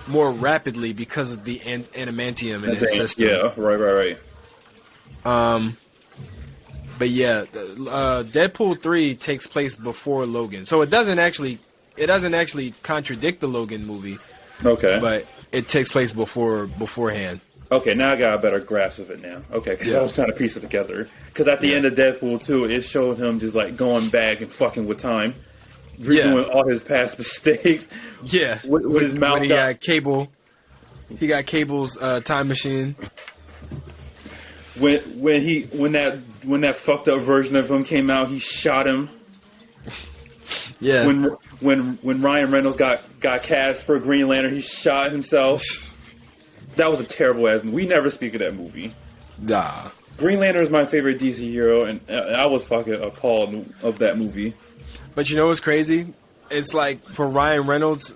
Speaker 2: more rapidly because of the adamantium in his system.
Speaker 1: Yeah, right.
Speaker 2: But yeah, Deadpool 3 takes place before Logan, so it doesn't actually contradict the Logan movie.
Speaker 1: Okay,
Speaker 2: but it takes place beforehand.
Speaker 1: Okay, now I got a better grasp of it now. Okay, because I was trying to piece it together. Because at the end of Deadpool 2, it showed him just like going back and fucking with time, redoing all his past mistakes.
Speaker 2: Yeah,
Speaker 1: with his mouth.
Speaker 2: When he got Cable's time machine.
Speaker 1: When that fucked up version of him came out, he shot him.
Speaker 2: Yeah.
Speaker 1: When Ryan Reynolds got cast for Green Lantern, he shot himself. That was a terrible ass movie. We never speak of that movie.
Speaker 2: Nah.
Speaker 1: Green Lantern is my favorite DC hero, and I was fucking appalled of that movie.
Speaker 2: But you know what's crazy? It's like, for Ryan Reynolds,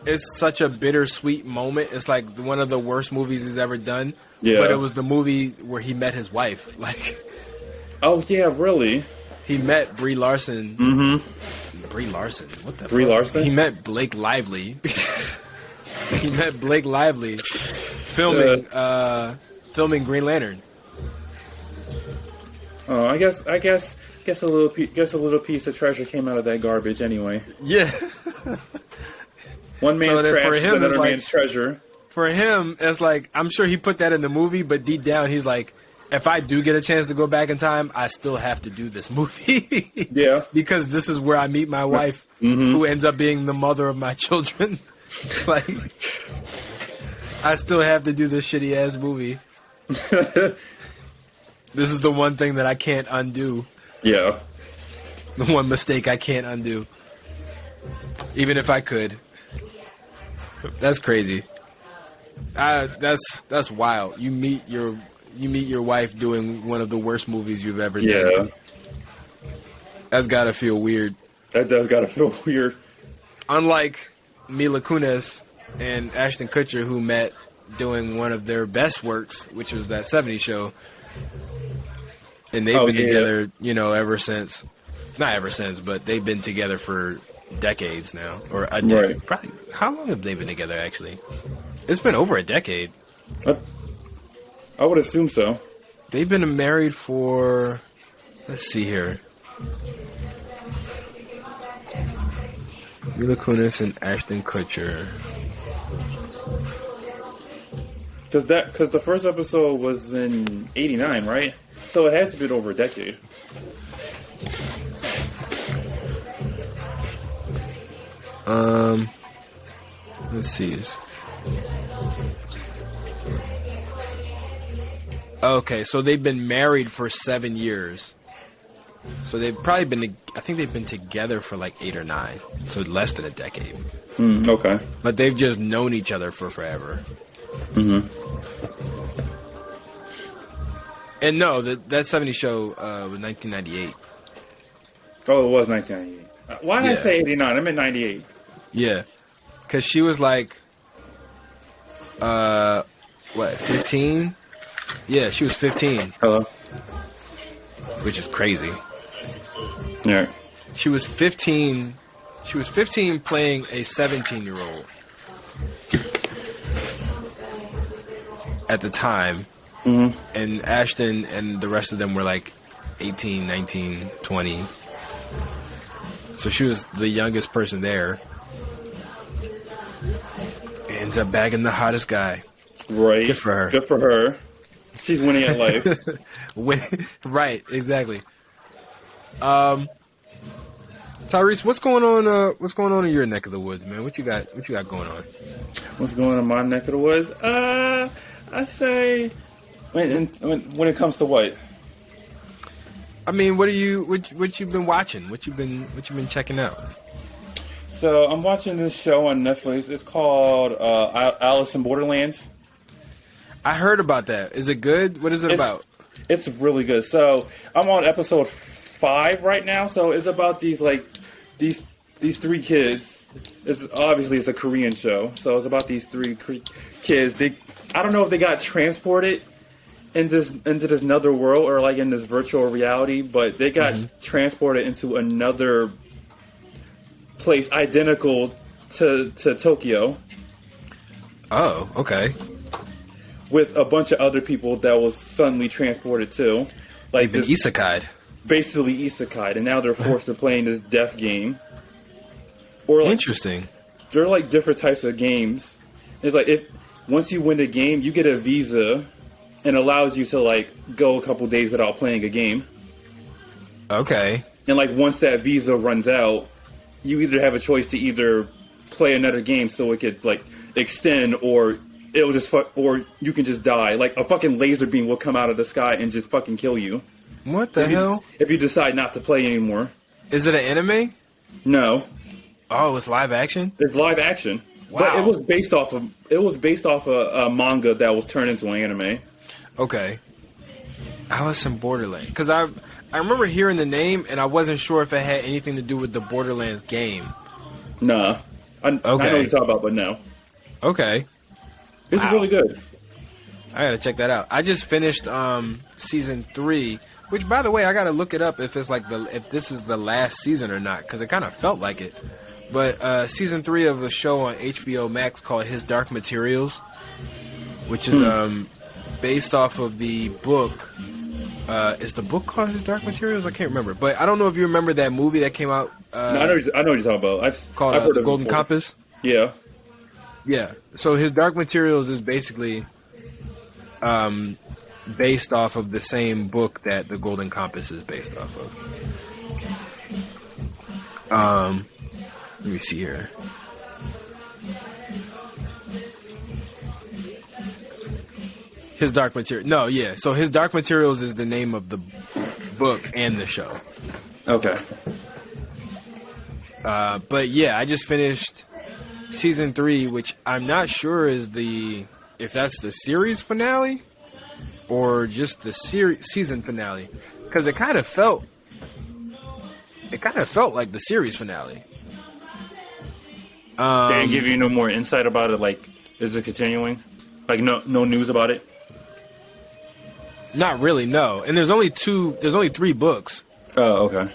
Speaker 2: it's such a bittersweet moment. It's like one of the worst movies he's ever done. Yeah. But it was the movie where he met his wife. Like,
Speaker 1: oh yeah, really?
Speaker 2: He met Brie Larson.
Speaker 1: Mm-hmm.
Speaker 2: Brie Larson? What the
Speaker 1: Brie
Speaker 2: fuck?
Speaker 1: Larson?
Speaker 2: He met Blake Lively. He met Blake Lively filming Green Lantern.
Speaker 1: Oh, I guess a little piece of treasure came out of that garbage anyway.
Speaker 2: Yeah.
Speaker 1: One man's trash is another man's treasure.
Speaker 2: For him, it's like, I'm sure he put that in the movie, but deep down he's like, if I do get a chance to go back in time, I still have to do this movie.
Speaker 1: Yeah.
Speaker 2: Because this is where I meet my wife, who ends up being the mother of my children. Like, I still have to do this shitty ass movie. This is the one thing that I can't undo.
Speaker 1: Yeah.
Speaker 2: The one mistake I can't undo. Even if I could. That's crazy. That's wild. You meet your wife doing one of the worst movies you've ever done.
Speaker 1: Yeah.
Speaker 2: That's gotta feel weird.
Speaker 1: That does gotta feel weird.
Speaker 2: Unlike Mila Kunis and Ashton Kutcher, who met doing one of their best works, which was that 70s show. And they've been together, ever since. Not ever since, but they've been together for decades now. Or a decade.
Speaker 1: Right.
Speaker 2: Probably. How long have they been together, actually? It's been over a decade.
Speaker 1: I would assume so.
Speaker 2: They've been married for... Let's see here. Mila Kunis and Ashton Kutcher.
Speaker 1: Because the first episode was in '89, right? So it had to be over a decade.
Speaker 2: Let's see. Okay, so they've been married for 7 years. So they've probably been, I think they've been together for like 8 or 9. So less than a decade.
Speaker 1: Okay.
Speaker 2: But they've just known each other for forever.
Speaker 1: Mm-hmm.
Speaker 2: And no, that 70s show was 1998.
Speaker 1: Oh, it was 1998. Why did I
Speaker 2: Yeah.
Speaker 1: say 89? I meant 98.
Speaker 2: Yeah. Because she was like, 15? Yeah, she was 15,
Speaker 1: Hello?
Speaker 2: which is crazy.
Speaker 1: Yeah.
Speaker 2: She was 15. She was 15 playing a 17-year-old at the time.
Speaker 1: Mm-hmm.
Speaker 2: And Ashton and the rest of them were like 18, 19, 20. So she was the youngest person there. Ends up bagging the hottest guy.
Speaker 1: Right.
Speaker 2: Good for her.
Speaker 1: Good for her. She's winning at life.
Speaker 2: Right, exactly. Tyrese, what's going on? What's going on in your neck of the woods, man? What you got? What you got going on?
Speaker 1: What's going on in my neck of the woods? I say when it comes to what?
Speaker 2: I mean, what you been watching? What you been checking out?
Speaker 1: So I'm watching this show on Netflix. It's called Alice in Borderlands.
Speaker 2: I heard about that. Is it good? What is it about?
Speaker 1: It's really good. So I'm on episode 5 right now. So it's about these 3 kids. It's a Korean show. So it's about these 3 kids. I don't know if they got transported into this another world or like in this virtual reality, but they got transported into another place identical to Tokyo.
Speaker 2: Oh, okay.
Speaker 1: With a bunch of other people that was suddenly transported too. Like
Speaker 2: They've been isekai'd.
Speaker 1: Basically isekai'd, and now they're forced to play in this death game. Or like,
Speaker 2: Interesting.
Speaker 1: They're like different types of games. It's like once you win the game, you get a visa and allows you to like go a couple days without playing a game.
Speaker 2: Okay.
Speaker 1: And like once that visa runs out, you either have a choice to either play another game so it could like extend, or it'll just or you can just die. Like a fucking laser beam will come out of the sky and just fucking kill you.
Speaker 2: What the hell?
Speaker 1: If you decide not to play anymore.
Speaker 2: Is it an anime?
Speaker 1: No.
Speaker 2: Oh, it's live action?
Speaker 1: It's live action.
Speaker 2: Wow.
Speaker 1: But it was based off a manga that was turned into an anime.
Speaker 2: Okay. Alice in Borderlands. Because I remember hearing the name, and I wasn't sure if it had anything to do with the Borderlands game.
Speaker 1: Nah. I know what you're talking about, but no.
Speaker 2: Okay.
Speaker 1: It's really good.
Speaker 2: I gotta check that out. I just finished season 3, which, by the way, I gotta look it up if it's like if this is the last season or not, because it kind of felt like it. But season 3 of a show on HBO Max called His Dark Materials, which is based off of the book. Is the book called His Dark Materials? I can't remember, but I don't know if you remember that movie that came out.
Speaker 1: No, I know what you're talking about. I've heard
Speaker 2: The
Speaker 1: of
Speaker 2: Golden
Speaker 1: it before.
Speaker 2: Compass.
Speaker 1: Yeah.
Speaker 2: Yeah. So His Dark Materials is basically based off of the same book that The Golden Compass is based off of. Let me see here. His Dark Material. No, yeah. So His Dark Materials is the name of the book and the show.
Speaker 1: Okay.
Speaker 2: But yeah, I just finished season 3, which I'm not sure is if that's the series finale or just the season finale, because it kind of felt like the series finale.
Speaker 1: They didn't give you no more insight about it. Like, is it continuing? Like, no news about it.
Speaker 2: Not really, no. And there's only 3 books.
Speaker 1: Oh, okay.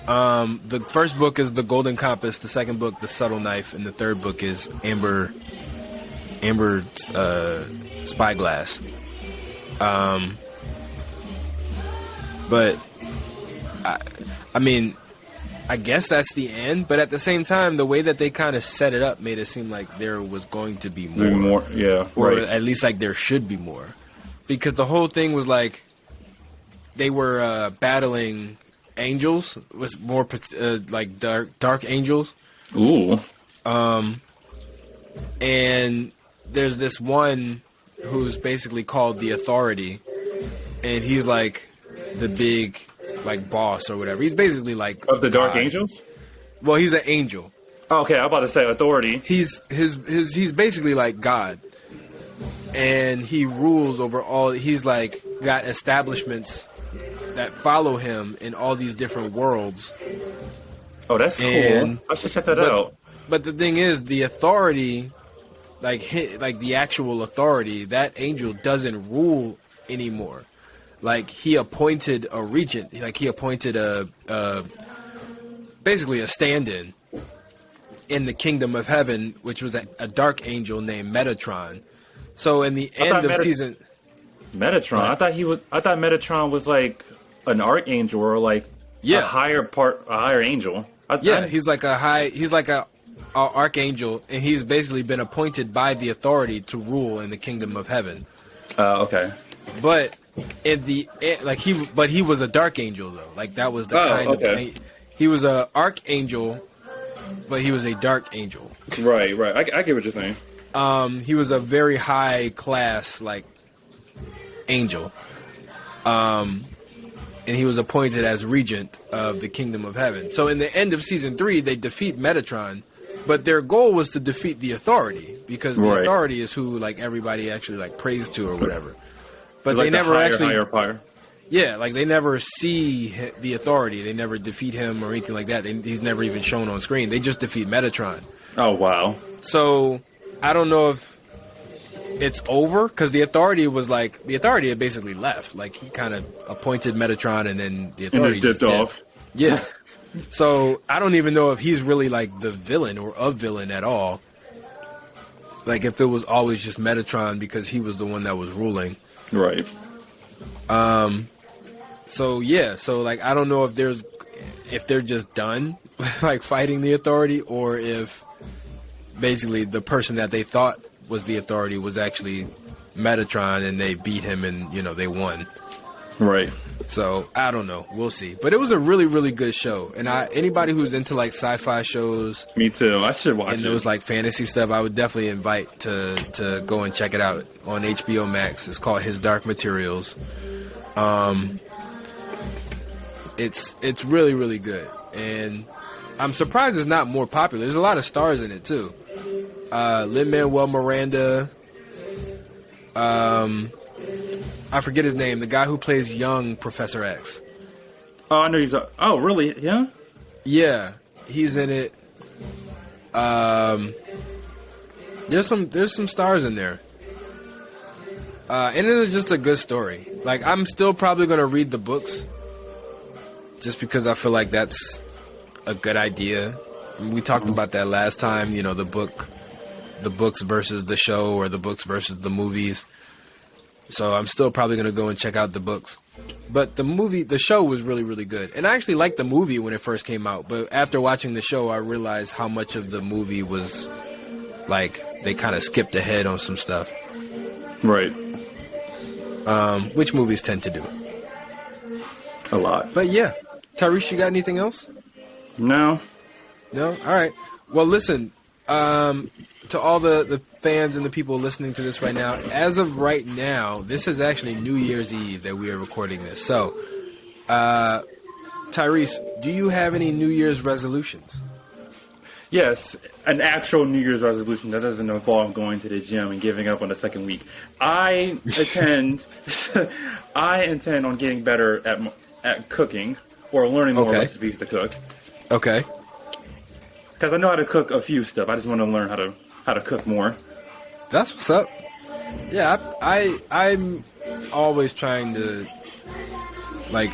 Speaker 2: The first book is The Golden Compass, the second book, The Subtle Knife, and the third book is Amber Spyglass. But I mean, I guess that's the end, but at the same time, the way that they kind of set it up made it seem like there was going to be more.
Speaker 1: Yeah,
Speaker 2: or
Speaker 1: right.
Speaker 2: at least like there should be more. Because the whole thing was like they were battling angels, was more like dark angels.
Speaker 1: Ooh.
Speaker 2: And there's this one who's basically called the Authority, and he's like the big like boss or whatever. He's basically like
Speaker 1: Of the Dark
Speaker 2: God.
Speaker 1: Angels?
Speaker 2: Well, he's an angel.
Speaker 1: Okay, I'm about to say Authority.
Speaker 2: He's basically like God, and he rules over all. He's like got establishments that follow him in all these different worlds.
Speaker 1: Oh, that's cool.
Speaker 2: And-
Speaker 1: I should check that out.
Speaker 2: But the thing is, the Authority, like the actual Authority, that angel doesn't rule anymore. Like, he appointed a regent. Like, he appointed basically a stand-in in the kingdom of heaven, which was a dark angel named Metatron. So in the end of season,
Speaker 1: Metatron.
Speaker 2: What?
Speaker 1: I thought Metatron was like an archangel or like a higher angel.
Speaker 2: he's like a archangel, and he's basically been appointed by the Authority to rule in the kingdom of heaven.
Speaker 1: Okay.
Speaker 2: But in the he was a dark angel though. Like, that was the kind
Speaker 1: okay.
Speaker 2: of he was a archangel, but he was a dark angel.
Speaker 1: Right. I get what you're saying.
Speaker 2: He was a very high class like angel. And he was appointed as regent of the kingdom of heaven. So in the end of season 3, they defeat Metatron, but their goal was to defeat the Authority, because the Authority is who like everybody actually like prays to or whatever. But they never
Speaker 1: higher.
Speaker 2: Yeah, like they never see the Authority. They never defeat him or anything like that. He's never even shown on screen. They just defeat Metatron.
Speaker 1: Oh, wow.
Speaker 2: So I don't know if it's over, because the Authority had basically left. Like, he kind of appointed Metatron, and then the Authority
Speaker 1: just dipped off.
Speaker 2: Yeah. So I don't even know if he's really like the villain or a villain at all. Like, if it was always just Metatron because he was the one that was ruling.
Speaker 1: Right.
Speaker 2: So yeah, so like I don't know if they're just done like fighting the Authority, or if basically the person that they thought was the Authority was actually Metatron, and they beat him and they won.
Speaker 1: Right.
Speaker 2: So I don't know. We'll see. But it was a really, really good show. And anybody who's into like sci-fi shows,
Speaker 1: Me too. I should watch
Speaker 2: and
Speaker 1: it.
Speaker 2: those like fantasy stuff, I would definitely invite to go and check it out on HBO Max. It's called His Dark Materials. It's really, really good, and I'm surprised it's not more popular. There's a lot of stars in it too. Lin-Manuel Miranda. I forget his name. The guy who plays young Professor X.
Speaker 1: Oh, I know he's. Oh, really? Yeah.
Speaker 2: Yeah, he's in it. There's some stars in there. And it is just a good story. Like, I'm still probably gonna read the books, just because I feel like that's a good idea. We talked about that last time. The books versus the show, or the books versus the movies. So I'm still probably gonna go and check out the books. But the show was really, really good. And I actually liked the movie when it first came out. But after watching the show, I realized how much of the movie was like they kind of skipped ahead on some stuff.
Speaker 1: Right.
Speaker 2: Which movies tend to do.
Speaker 1: A lot.
Speaker 2: But yeah. Tyrese, you got anything else?
Speaker 1: No.
Speaker 2: No? All right. Well, listen. To all the fans and the people listening to this right now, as of right now, this is actually New Year's Eve that we are recording this. So, Tyrese, do you have any New Year's resolutions?
Speaker 1: Yes, an actual New Year's resolution that doesn't involve going to the gym and giving up on the second week. I intend on getting better at cooking or learning more recipes to cook.
Speaker 2: Okay.
Speaker 1: Because I know how to cook a few stuff. I just want to learn how to cook more.
Speaker 2: That's what's up. Yeah, I'm always trying to like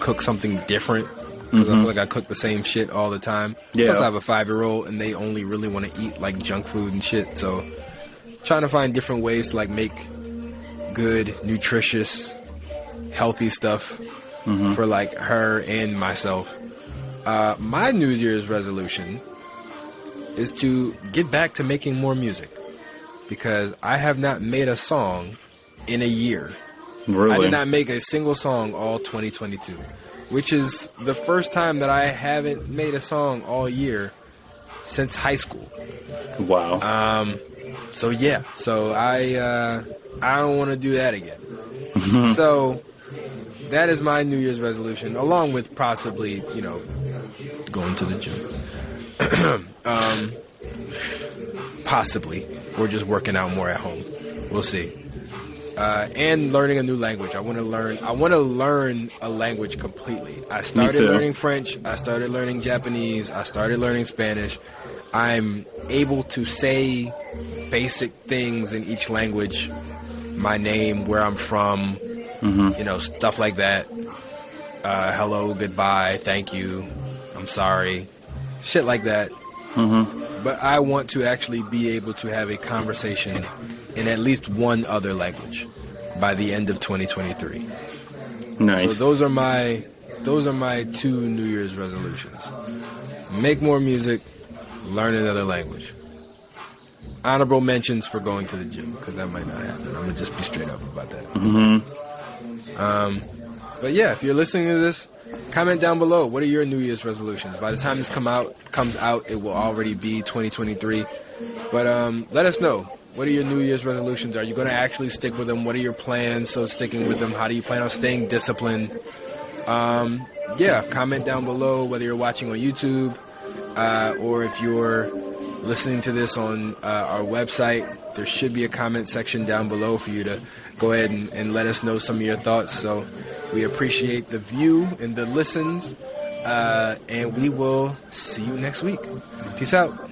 Speaker 2: cook something different. Because I feel like I cook the same shit all the time.
Speaker 1: Yeah.
Speaker 2: Plus I have a 5-year-old and they only really want to eat like junk food and shit. So trying to find different ways to like make good, nutritious, healthy stuff for like her and myself. My New Year's resolution is to get back to making more music. Because I have not made a song in a year.
Speaker 1: Really?
Speaker 2: I did not make a single song all 2022. Which is the first time that I haven't made a song all year since high school.
Speaker 1: Wow.
Speaker 2: So yeah. So I don't want to do that again. So that is my New Year's resolution, along with possibly, going to the gym. Possibly. Or just working out more at home. We'll see. And learning a new language. I want to learn a language completely. I started learning French. I started learning Japanese. I started learning Spanish. I'm able to say basic things in each language. My name, where I'm from, stuff like that. Hello, goodbye, thank you, I'm sorry. Shit like that. But I want to actually be able to have a conversation in at least one other language by the end of 2023.
Speaker 1: Nice.
Speaker 2: So those are my 2 New Year's resolutions. Make more music, learn another language. Honorable mentions for going to the gym, because that might not happen. I'm going to just be straight up about that. But yeah, if you're listening to this, comment down below. What are your New Year's resolutions? By the time this comes out, it will already be 2023. But let us know. What are your New Year's resolutions? Are you going to actually stick with them? What are your plans? So sticking with them, how do you plan on staying disciplined? Yeah, comment down below whether you're watching on YouTube or if you're listening to this on our website. There should be a comment section down below for you to go ahead and let us know some of your thoughts. So we appreciate the view and the listens, and we will see you next week. Peace out.